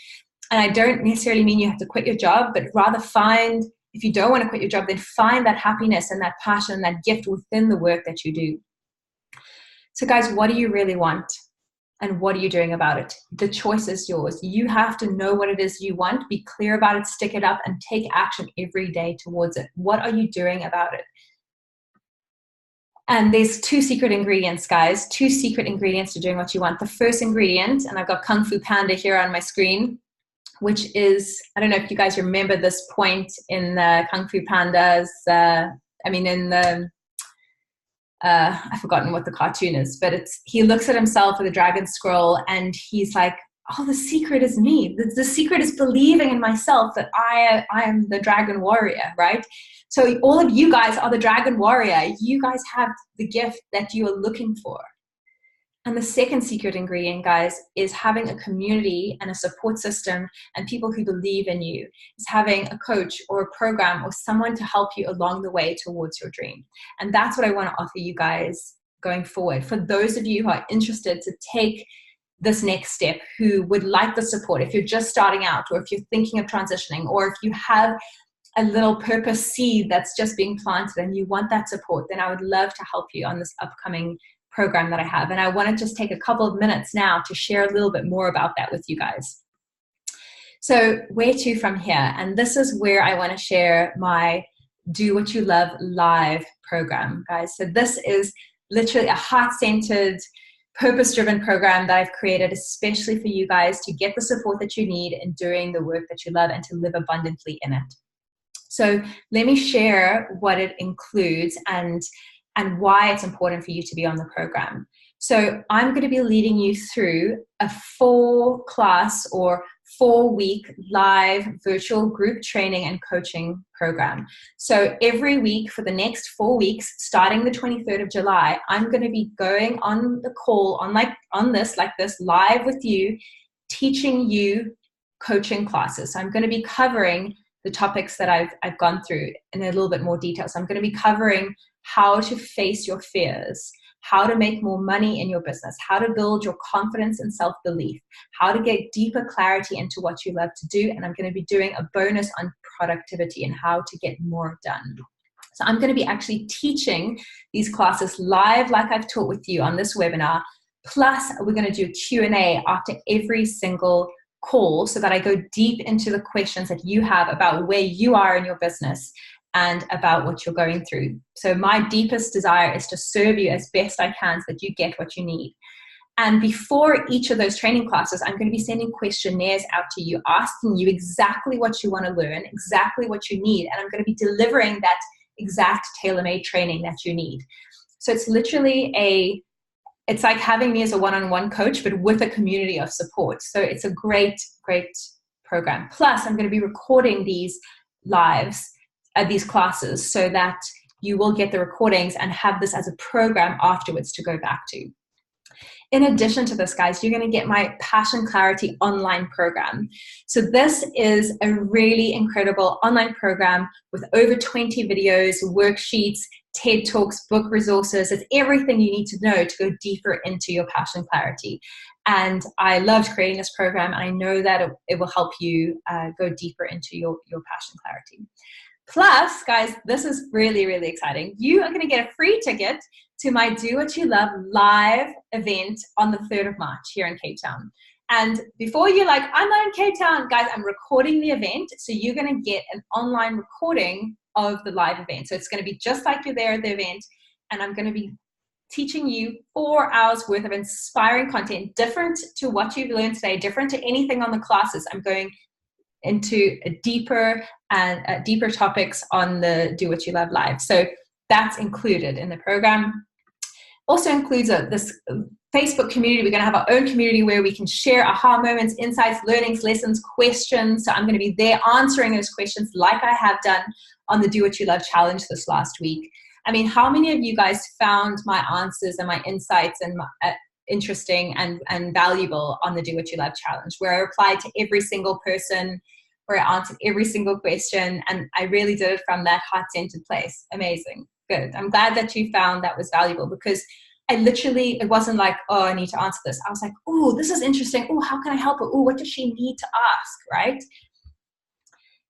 And I don't necessarily mean you have to quit your job, but rather find, if you don't want to quit your job, then find that happiness and that passion and that gift within the work that you do. So guys, what do you really want? And what are you doing about it? The choice is yours. You have to know what it is you want, be clear about it, stick it up, and take action every day towards it. What are you doing about it? And there's 2 secret ingredients, guys. 2 secret ingredients to doing what you want. The first ingredient, and I've got Kung Fu Panda here on my screen, which is, I don't know if you guys remember this point in the Kung Fu Pandas, I've forgotten what the cartoon is, but he looks at himself with a dragon scroll and he's like, oh, the secret is me. The secret is believing in myself that I am the dragon warrior, right? So all of you guys are the dragon warrior. You guys have the gift that you are looking for. And the second secret ingredient, guys, is having a community and a support system and people who believe in you. It's having a coach or a program or someone to help you along the way towards your dream. And that's what I want to offer you guys going forward. For those of you who are interested to take this next step, who would like the support, if you're just starting out, or if you're thinking of transitioning, or if you have a little purpose seed that's just being planted and you want that support, then I would love to help you on this upcoming program that I have. And I want to just take a couple of minutes now to share a little bit more about that with you guys. So where to from here? And this is where I want to share my Do What You Love live program, guys. So this is literally a heart-centered, purpose-driven program that I've created especially for you guys to get the support that you need in doing the work that you love and to live abundantly in it. So let me share what it includes and why it's important for you to be on the program. So I'm going to be leading you through a 4-class or 4-week live virtual group training and coaching program. So every week for the next 4 weeks, starting the 23rd of July, I'm going to be going on the call on this live with you, teaching you coaching classes. So I'm going to be covering the topics that I've gone through in a little bit more detail. So I'm going to be covering how to face your fears, how to make more money in your business, how to build your confidence and self-belief, how to get deeper clarity into what you love to do. And I'm going to be doing a bonus on productivity and how to get more done. So I'm going to be actually teaching these classes live like I've taught with you on this webinar. Plus, we're going to do a Q&A after every single call so that I go deep into the questions that you have about where you are in your business and about what you're going through. So my deepest desire is to serve you as best I can so that you get what you need. And before each of those training classes, I'm going to be sending questionnaires out to you, asking you exactly what you want to learn, exactly what you need. And I'm going to be delivering that exact tailor-made training that you need. So it's literally it's like having me as a one-on-one coach, but with a community of support. So it's a great, great program. Plus, I'm going to be recording these lives, these classes, so that you will get the recordings and have this as a program afterwards to go back to. In addition to this, guys, you're going to get my Passion Clarity online program. So this is a really incredible online program with over 20 videos, worksheets, TED Talks, book resources. It's everything you need to know to go deeper into your passion clarity. And I loved creating this program, and I know that it will help you go deeper into your passion clarity. Plus, guys, this is really, really exciting. You are going to get a free ticket to my Do What You Love live event on the 3rd of March here in Cape Town. And before you're like, I'm not in Cape Town, guys, I'm recording the event. So you're going to get an online recording of the live event. So it's going to be just like you're there at the event. And I'm going to be teaching you 4 hours worth of inspiring content, different to what you've learned today, different to anything on the classes. I'm going into a deeper topics on the Do What You Love live. So that's included in the program. Also includes this Facebook community. We're going to have our own community where we can share aha moments, insights, learnings, lessons, questions. So I'm going to be there answering those questions like I have done on the Do What You Love challenge this last week. I mean, how many of you guys found my answers and my insights and interesting and valuable on the Do What You Love challenge, where I replied to every single person, where I answered every single question, and I really did it from that heart-centered place? Amazing. Good. I'm glad that you found that was valuable, because it wasn't like, oh, I need to answer this. I was like, oh, this is interesting. Oh, how can I help her? Oh, what does she need to ask, right?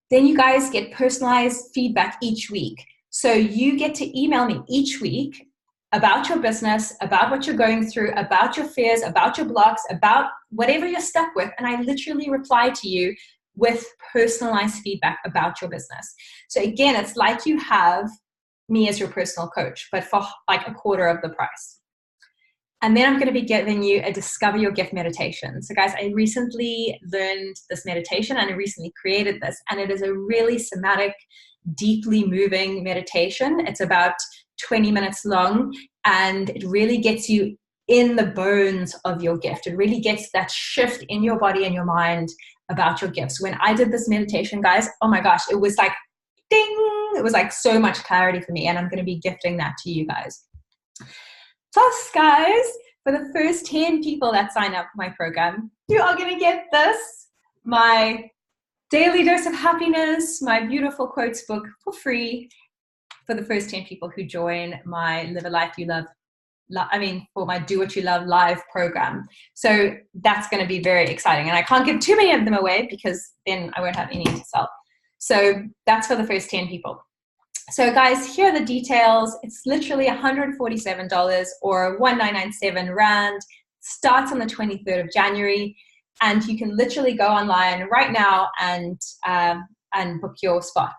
Then you guys get personalized feedback each week. So you get to email me each week about your business, about what you're going through, about your fears, about your blocks, about whatever you're stuck with. And I literally reply to you with personalized feedback about your business. So again, it's like you have me as your personal coach, but for like a quarter of the price. And then I'm going to be giving you a Discover Your Gift meditation. So guys, I recently learned this meditation and I recently created this, and it is a really somatic, deeply moving meditation. It's about 20 minutes long, and it really gets you in the bones of your gift. It really gets that shift in your body and your mind about your gifts. When I did this meditation, guys, oh my gosh, it was like ding, it was like so much clarity for me, and I'm going to be gifting that to you guys. Plus, guys, for the first 10 people that sign up for my program, you are going to get this, my Daily Dose of Happiness, my beautiful quotes book, for free, for the first 10 people who join my Live a Life You Love, for my Do What You Love live program. So that's going to be very exciting. And I can't give too many of them away because then I won't have any to sell. So that's for the first 10 people. So guys, here are the details. It's literally $147 or 1997 Rand. Starts on the 23rd of January. And you can literally go online right now and book your spot.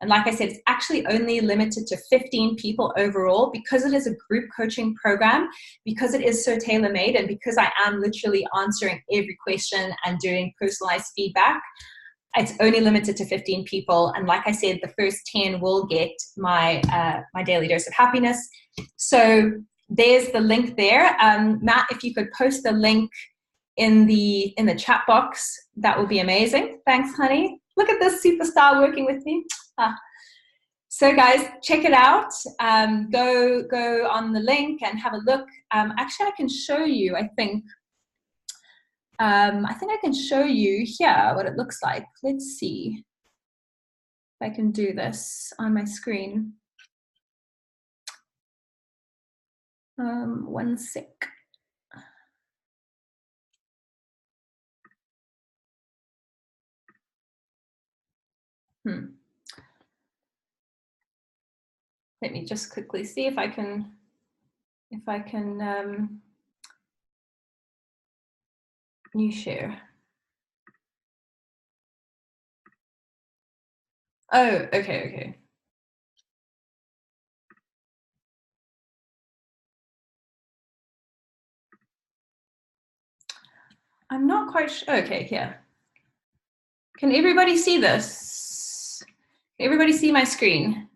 And like I said, it's actually only limited to 15 people overall, because it is a group coaching program, because it is so tailor-made, and because I am literally answering every question and doing personalized feedback. It's only limited to 15 people. And like I said, the first 10 will get my Daily Dose of Happiness. So there's the link there. Matt, if you could post the link in the chat box, that would be amazing. Thanks, honey. Look at this superstar working with me. So guys, check it out. Go on the link and have a look. Actually, I can show you, I think I can show you here what it looks like. Let's see if I can do this on my screen. One sec. Let me just quickly see if I can new share. Oh, okay. I'm not quite sure. Okay, here. Can everybody see this? Can everybody see my screen?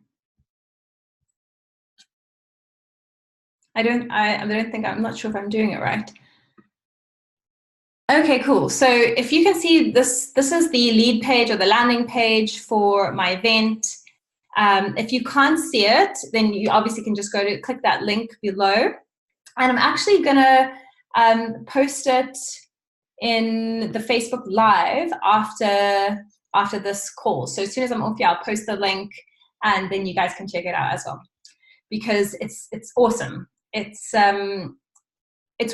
I'm not sure if I'm doing it right. Okay, cool. So if you can see this is the lead page or the landing page for my event. If you can't see it, then you obviously can just go to click that link below. And I'm actually gonna post it in the Facebook Live after this call. So as soon as I'm off here, I'll post the link, and then you guys can check it out as well, because it's awesome. It's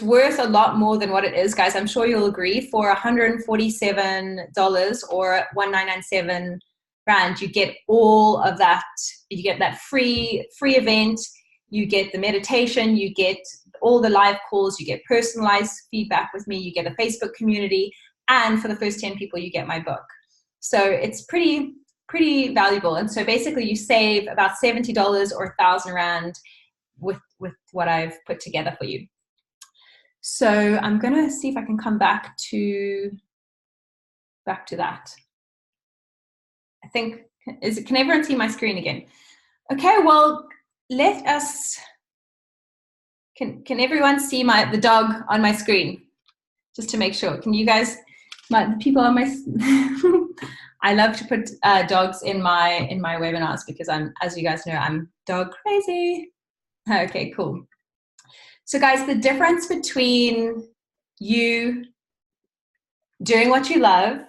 worth a lot more than what it is, guys. I'm sure you'll agree. For $147 or 1997 rand, you get all of that. You get that free event. You get the meditation. You get all the live calls. You get personalized feedback with me. You get a Facebook community, and for the first 10 people, you get my book. So it's pretty valuable. And so basically, you save about $70 or 1,000 rand with what I've put together for you. So I'm going to see if I can come back to that. I think, can everyone see my screen again? Okay, well, let us, can everyone see the dog on my screen? Just to make sure. Can you guys, the people on my, I love to put dogs in my webinars because as you guys know, I'm dog crazy. Okay, cool. So guys, the difference between you doing what you love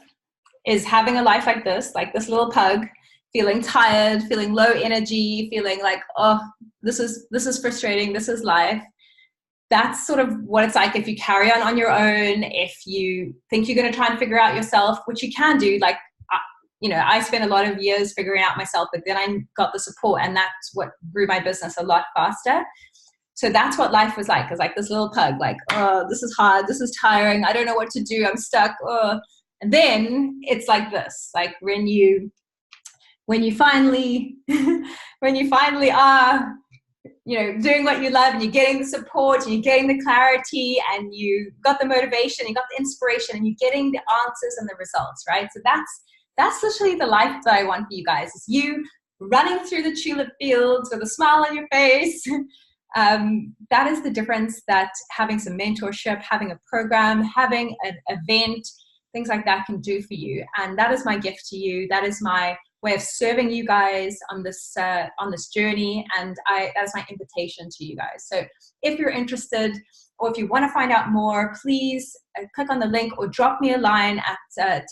is having a life like this little pug, feeling tired, feeling low energy, feeling like, oh, this is frustrating, this is life. That's sort of what it's like if you carry on your own, if you think you're going to try and figure out yourself, which you can do. Like, I spent a lot of years figuring out myself, but then I got the support, and that's what grew my business a lot faster. So that's what life was like. It was like this little pug, like, oh, this is hard, this is tiring, I don't know what to do, I'm stuck. Oh. And then it's like this, like when you finally are, doing what you love, and you're getting the support, and you're getting the clarity, and you got the motivation, you got the inspiration, and you're getting the answers and the results, right? So that's literally the life that I want for you guys. Is you running through the tulip fields with a smile on your face. That is the difference that having some mentorship, having a program, having an event, things like that can do for you. And that is my gift to you. That is my way of serving you guys on this journey. And that is my invitation to you guys. So if you're interested, or if you want to find out more, please click on the link or drop me a line at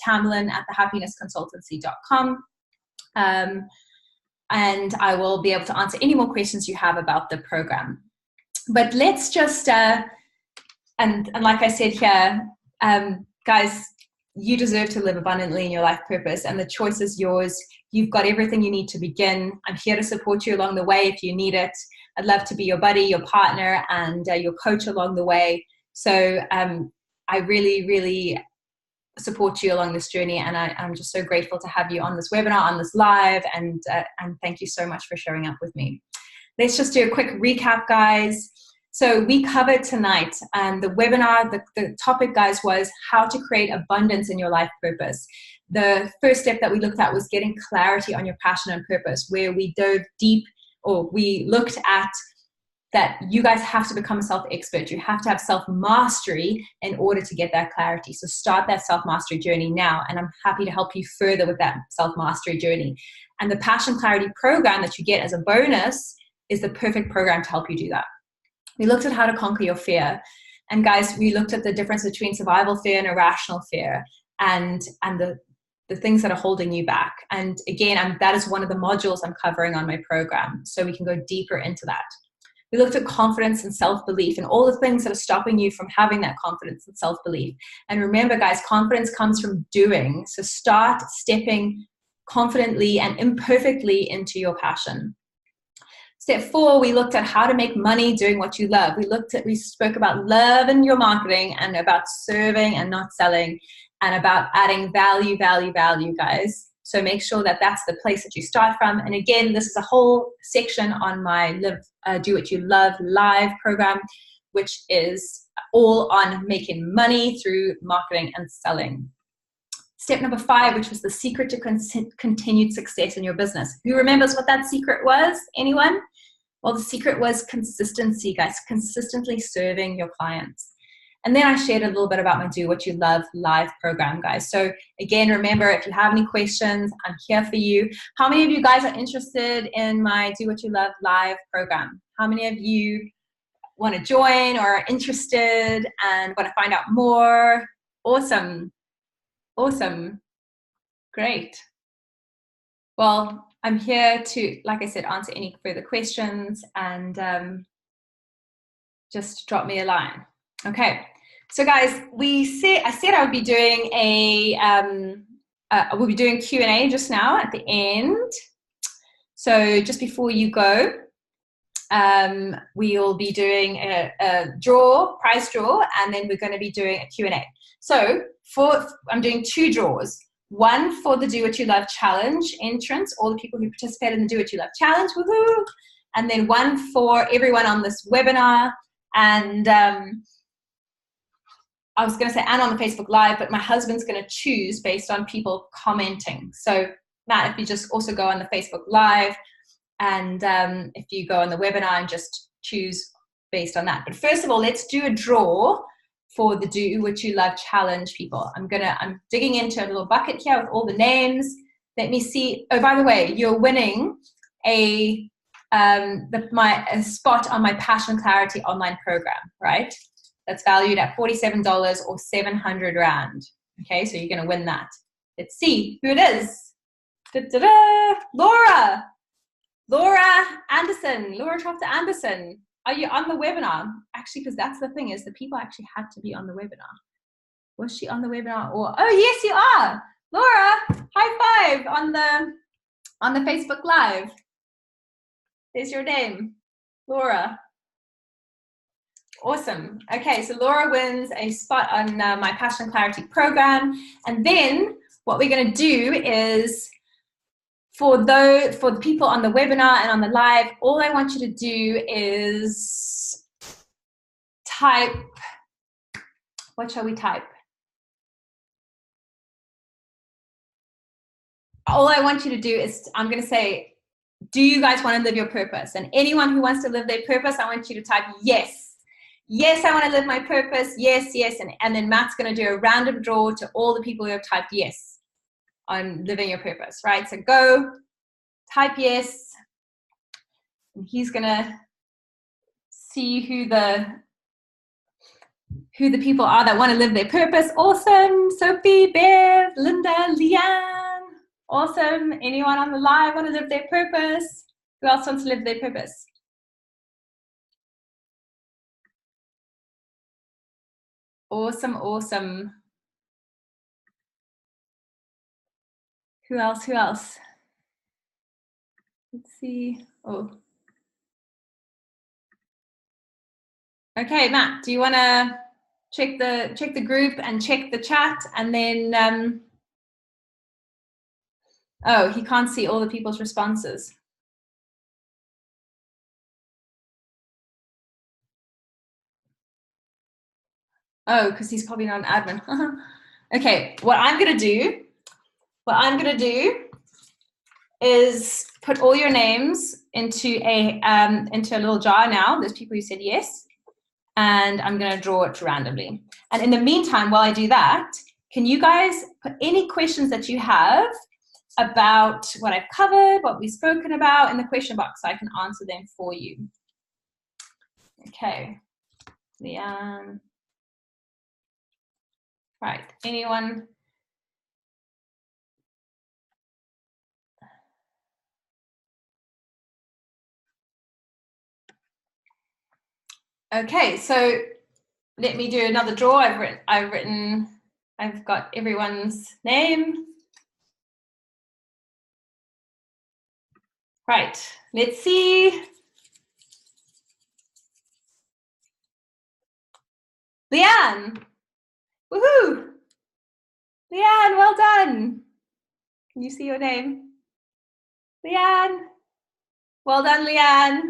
tamlin@thehappinessconsultancy.com. And I will be able to answer any more questions you have about the program. But let's just, and like I said here, guys, you deserve to live abundantly in your life purpose, and the choice is yours. You've got everything you need to begin. I'm here to support you along the way if you need it. I'd love to be your buddy, your partner, and your coach along the way. So I really, really support you along this journey, and I'm just so grateful to have you on this webinar, on this live, and thank you so much for showing up with me. Let's just do a quick recap, guys. So we covered tonight, the webinar, the topic, guys, was how to create abundance in your life purpose. The first step that we looked at was getting clarity on your passion and purpose, where we dove deep, or we looked at that you guys have to become a self-expert. You have to have self-mastery in order to get that clarity. So start that self-mastery journey now, and I'm happy to help you further with that self-mastery journey. And the Passion Clarity program that you get as a bonus is the perfect program to help you do that. We looked at how to conquer your fear. And guys, we looked at the difference between survival fear and irrational fear, and the things that are holding you back. And again, that is one of the modules I'm covering on my program, so we can go deeper into that. We looked at confidence and self-belief and all the things that are stopping you from having that confidence and self-belief. And remember, guys, confidence comes from doing. So start stepping confidently and imperfectly into your passion. Step 4, we looked at how to make money doing what you love. We spoke about love in your marketing, and about serving and not selling, and about adding value, guys. So make sure that that's the place that you start from. And again, this is a whole section on my Do What You Love live program, which is all on making money through marketing and selling. Step number 5, which was the secret to continued success in your business. Who remembers what that secret was? Anyone? Well, the secret was consistency, guys, consistently serving your clients. And then I shared a little bit about my Do What You Love live program, guys. So again, remember, if you have any questions, I'm here for you. How many of you guys are interested in my Do What You Love live program? How many of you want to join or are interested and want to find out more? Awesome. Awesome. Great. Well, I'm here to, like I said, answer any further questions and just drop me a line. Okay. So guys, I said I would be doing we'll be doing Q&A just now at the end. So just before you go, we'll be doing a prize draw, and then we're going to be doing a Q&A. So I'm doing 2 draws. One for the Do What You Love Challenge entrance, all the people who participate in the Do What You Love Challenge, woohoo! And then one for everyone on this webinar, and I was going to say, and on the Facebook Live, but my husband's going to choose based on people commenting. So Matt, if you just also go on the Facebook Live, and if you go on the webinar and just choose based on that. But first of all, let's do a draw for the Do What You Love Challenge people. I'm digging into a little bucket here with all the names. Let me see. Oh, by the way, you're winning a spot on my Passion Clarity online program, right? That's valued at $47 or 700 Rand. Okay, so you're going to win that. Let's see who it is. Da-da-da! Laura Anderson, Laura Trofter Anderson. Are you on the webinar? Actually, because that's the thing, is the people actually had to be on the webinar. Was she on the webinar? Or oh yes, you are. Laura, high five on the Facebook Live. There's your name, Laura. Awesome. Okay, so Laura wins a spot on my Passion Clarity program. And then what we're going to do is, for the people on the webinar and on the live, all I want you to do is type, what shall we type? All I want you to do is, I'm going to say, do you guys want to live your purpose? And anyone who wants to live their purpose, I want you to type yes. Yes, I want to live my purpose. Yes, yes. And then Matt's going to do a random draw to all the people who have typed yes on living your purpose, right? So go, type yes. And he's going to see who the people are that want to live their purpose. Awesome. Sophie, Bev, Linda, Leanne. Awesome. Anyone on the live want to live their purpose? Who else wants to live their purpose? Awesome, awesome. Who else? Who else? Let's see. Oh. Okay, Matt, do you want to check the group and check the chat, and then oh, he can't see all the people's responses. Oh, because he's probably not an admin. Okay, what I'm gonna do is put all your names into a little jar now. There's people who said yes, and I'm gonna draw it randomly. And in the meantime, while I do that, can you guys put any questions that you have about what I've covered, what we've spoken about in the question box, so I can answer them for you. Okay, Leanne. Right, anyone? Okay, so let me do another draw. I've got everyone's name. Right, let's see. Leanne, woohoo! Leanne, well done. Can you see your name? Leanne, well done, Leanne.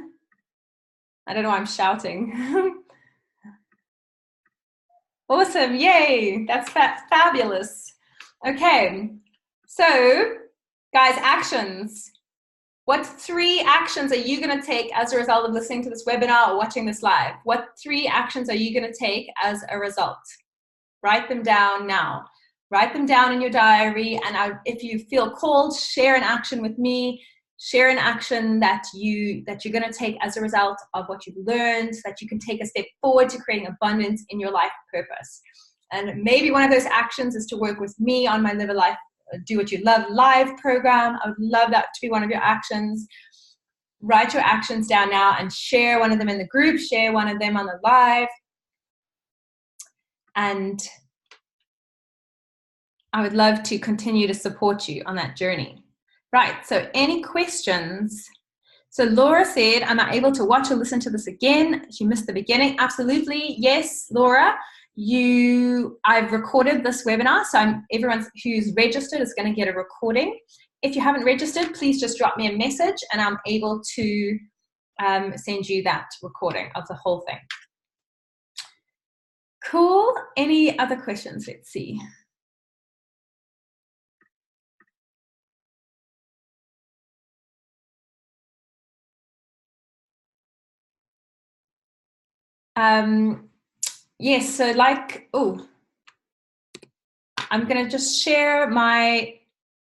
I don't know why I'm shouting. Awesome, yay, that's fabulous. Okay, so guys, actions. What 3 actions are you going to take as a result of listening to this webinar or watching this live? What 3 actions are you going to take as a result? Write them down now. Write them down in your diary, and if you feel called, share an action with me. Share an action that you're going to take as a result of what you've learned, so that you can take a step forward to creating abundance in your life purpose. And maybe one of those actions is to work with me on my Live a Life, Do What You Love live program. I would love that to be one of your actions. Write your actions down now and share one of them in the group, share one of them on the live. And I would love to continue to support you on that journey. Right, so any questions? So Laura said, am I able to watch or listen to this again? She missed the beginning. Absolutely, yes, Laura. I've recorded this webinar, so everyone who's registered is going to get a recording. If you haven't registered, please just drop me a message and I'm able to send you that recording of the whole thing. Cool. Any other questions? Let's see. Yes, so I'm going to just share my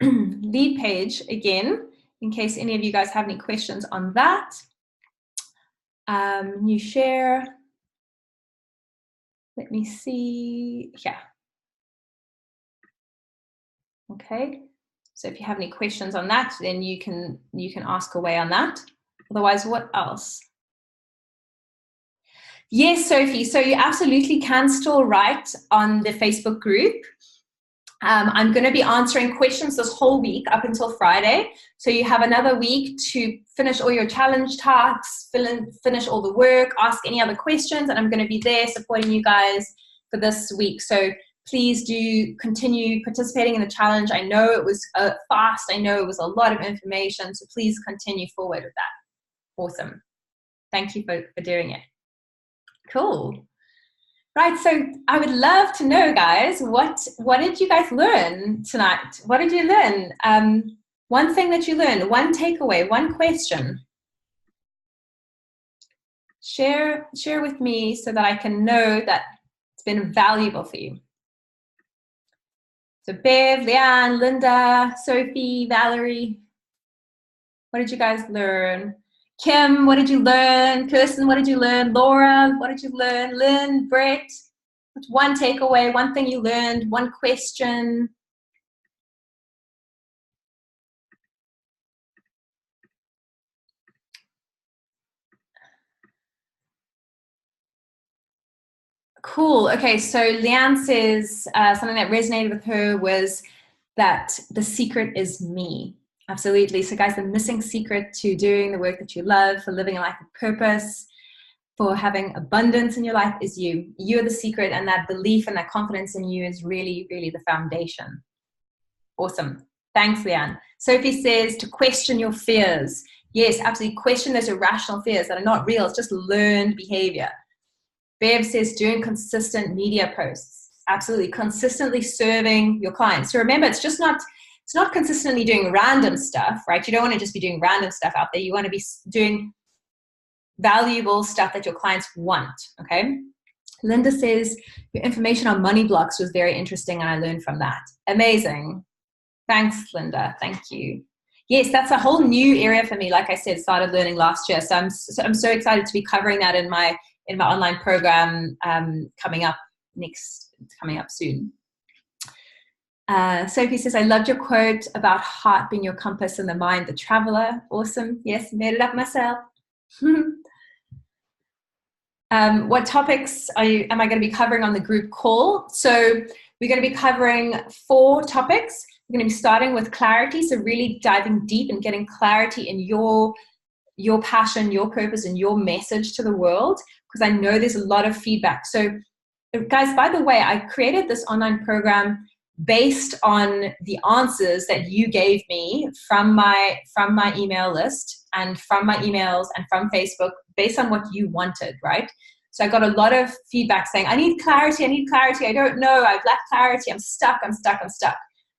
lead page again, in case any of you guys have any questions on that. New share. Let me see. Yeah. Okay. So if you have any questions on that, then you can ask away on that. Otherwise, what else? Yes, Sophie. So you absolutely can still write on the Facebook group. I'm going to be answering questions this whole week up until Friday. So you have another week to finish all your challenge tasks, finish all the work, ask any other questions, and I'm going to be there supporting you guys for this week. So please do continue participating in the challenge. I know it was fast. I know it was a lot of information. So please continue forward with that. Awesome. Thank you for doing it. Cool. Right, so I would love to know, guys, what did you guys learn tonight? What did you learn? One thing that you learned, one takeaway, one question. Share with me so that I can know that it's been valuable for you. So Bev, Leanne, Linda, Sophie, Valerie, what did you guys learn? Kim, what did you learn? Kirsten, what did you learn? Laura, what did you learn? Lynn, Brett, what's one takeaway, one thing you learned, one question? Cool. Okay, so Leanne says something that resonated with her was that the secret is me. Absolutely. So guys, the missing secret to doing the work that you love, for living a life of purpose, for having abundance in your life is you. You're the secret, and that belief and that confidence in you is really, really the foundation. Awesome. Thanks, Leanne. Sophie says to question your fears. Yes, absolutely. Question those irrational fears that are not real. It's just learned behavior. Bev says doing consistent media posts. Absolutely. Consistently serving your clients. So remember, it's not consistently doing random stuff, right? You don't want to just be doing random stuff out there. You want to be doing valuable stuff that your clients want, okay? Linda says, your information on money blocks was very interesting and I learned from that. Amazing. Thanks, Linda. Thank you. Yes, that's a whole new area for me. Like I said, started learning last year. So I'm so excited to be covering that in my online program coming up soon. Sophie says, I loved your quote about heart being your compass and the mind the traveler. Awesome. Yes, made it up myself. What topics am I going to be covering on the group call? So we're going to be covering 4 topics. We're going to be starting with clarity, so really diving deep and getting clarity in your passion, your purpose, and your message to the world, because I know there's a lot of feedback. So guys, by the way, I created this online program based on the answers that you gave me from my email list and from my emails and from Facebook, based on what you wanted, right? So I got a lot of feedback saying, I need clarity, I don't know, I've lacked clarity, I'm stuck.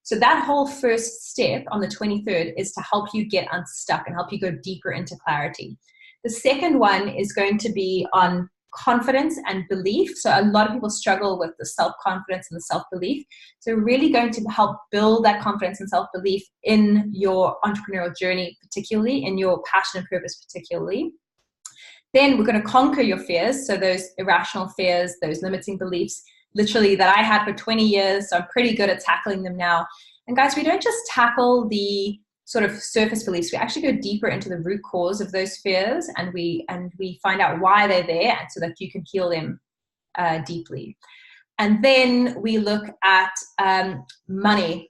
So that whole first step on the 23rd is to help you get unstuck and help you go deeper into clarity. The second one is going to be on confidence and belief. So a lot of people struggle with the self-confidence and the self-belief. So really going to help build that confidence and self-belief in your entrepreneurial journey, particularly in your passion and purpose, particularly. Then we're going to conquer your fears. So those irrational fears, those limiting beliefs, literally that I had for 20 years. So I'm pretty good at tackling them now. And guys, we don't just tackle the sort of surface beliefs. We actually go deeper into the root cause of those fears, and we find out why they're there, and so that you can heal them deeply. And then we look at money.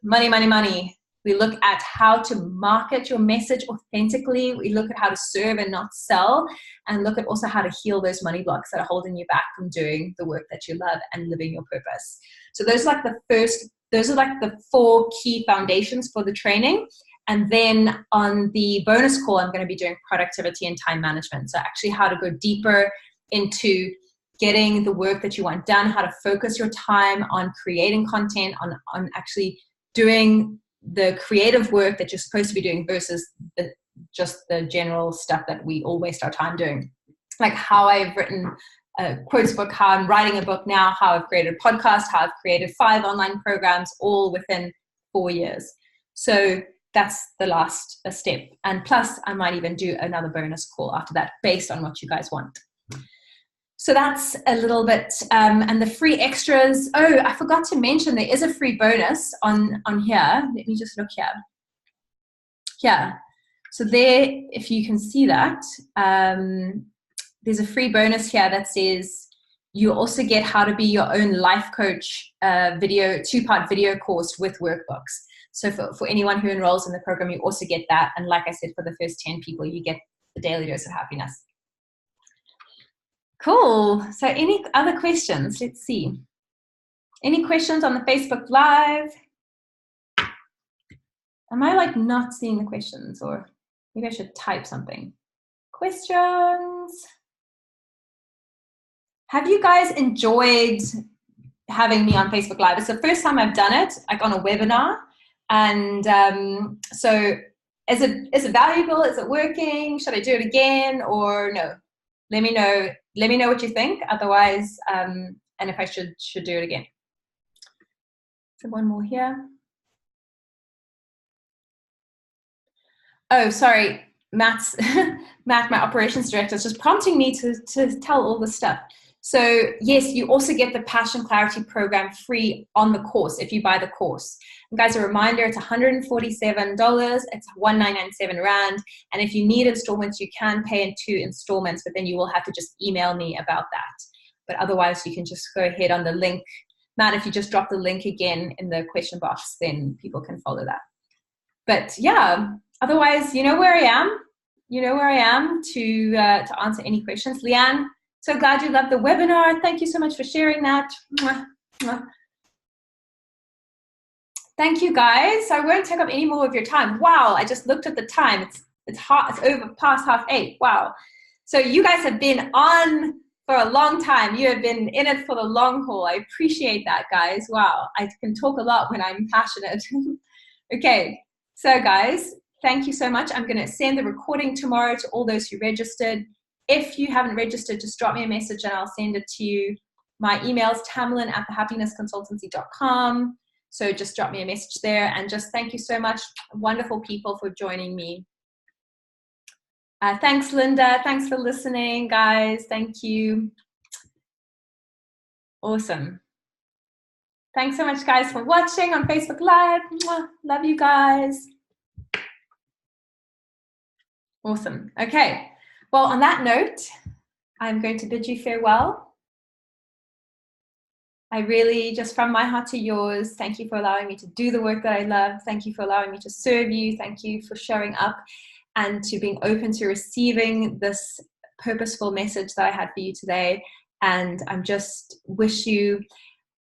We look at how to market your message authentically. We look at how to serve and not sell, and look at also how to heal those money blocks that are holding you back from doing the work that you love and living your purpose. So those are like the 4 key foundations for the training. And then on the bonus call, I'm going to be doing productivity and time management. So actually how to go deeper into getting the work that you want done, how to focus your time on creating content, on actually doing the creative work that you're supposed to be doing versus just the general stuff that we all waste our time doing. Like how I've written a quotes book, how I'm writing a book now, how I've created a podcast, how I've created 5 online programs, all within 4 years. So that's the last step. And plus, I might even do another bonus call after that based on what you guys want. So that's a little bit, and the free extras. Oh, I forgot to mention there is a free bonus on here. Let me just look here. Yeah. So there, if you can see that, there's a free bonus here that says you also get how to be your own life coach video, 2-part video course with workbooks. So for anyone who enrolls in the program, you also get that. And like I said, for the first 10 people, you get the daily dose of happiness. Cool. So any other questions? Let's see. Any questions on the Facebook Live? Am I like not seeing the questions, or maybe I should type something? Questions? Have you guys enjoyed having me on Facebook Live? It's the first time I've done it, like on a webinar. And so is it valuable? Is it working? Should I do it again or no? Let me know. Let me know what you think. Otherwise, and if I should do it again. So one more here. Oh, sorry, Matt, my operations director, is just prompting me to tell all this stuff. So yes, you also get the Passion Clarity program free on the course if you buy the course. And guys, a reminder, it's $147. It's 1997 Rand. And if you need installments, you can pay in 2 installments, but then you will have to just email me about that. But otherwise, you can just go ahead on the link. Matt, if you just drop the link again in the question box, then people can follow that. But yeah, otherwise, you know where I am. You know where I am to answer any questions. Leanne, so glad you loved the webinar. Thank you so much for sharing that. Mwah, mwah. Thank you, guys. I won't take up any more of your time. Wow, I just looked at the time. It's over past 8:30. Wow. So you guys have been on for a long time. You have been in it for the long haul. I appreciate that, guys. Wow, I can talk a lot when I'm passionate. Okay, so guys, thank you so much. I'm going to send the recording tomorrow to all those who registered. If you haven't registered, just drop me a message and I'll send it to you. My email is tamlin@thehappinessconsultancy.com. So just drop me a message there, and just thank you so much, wonderful people, for joining me. Thanks, Linda. Thanks for listening, guys. Thank you. Awesome. Thanks so much, guys, for watching on Facebook Live. Mwah. Love you guys. Awesome. Okay. Well, on that note, I'm going to bid you farewell. I really, just from my heart to yours, thank you for allowing me to do the work that I love. Thank you for allowing me to serve you. Thank you for showing up and to being open to receiving this purposeful message that I had for you today. And I'm just wish you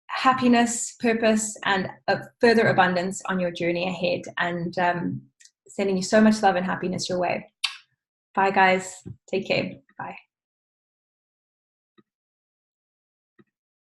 happiness, purpose, and a further abundance on your journey ahead. And sending you so much love and happiness your way. Bye, guys. Take care. Bye.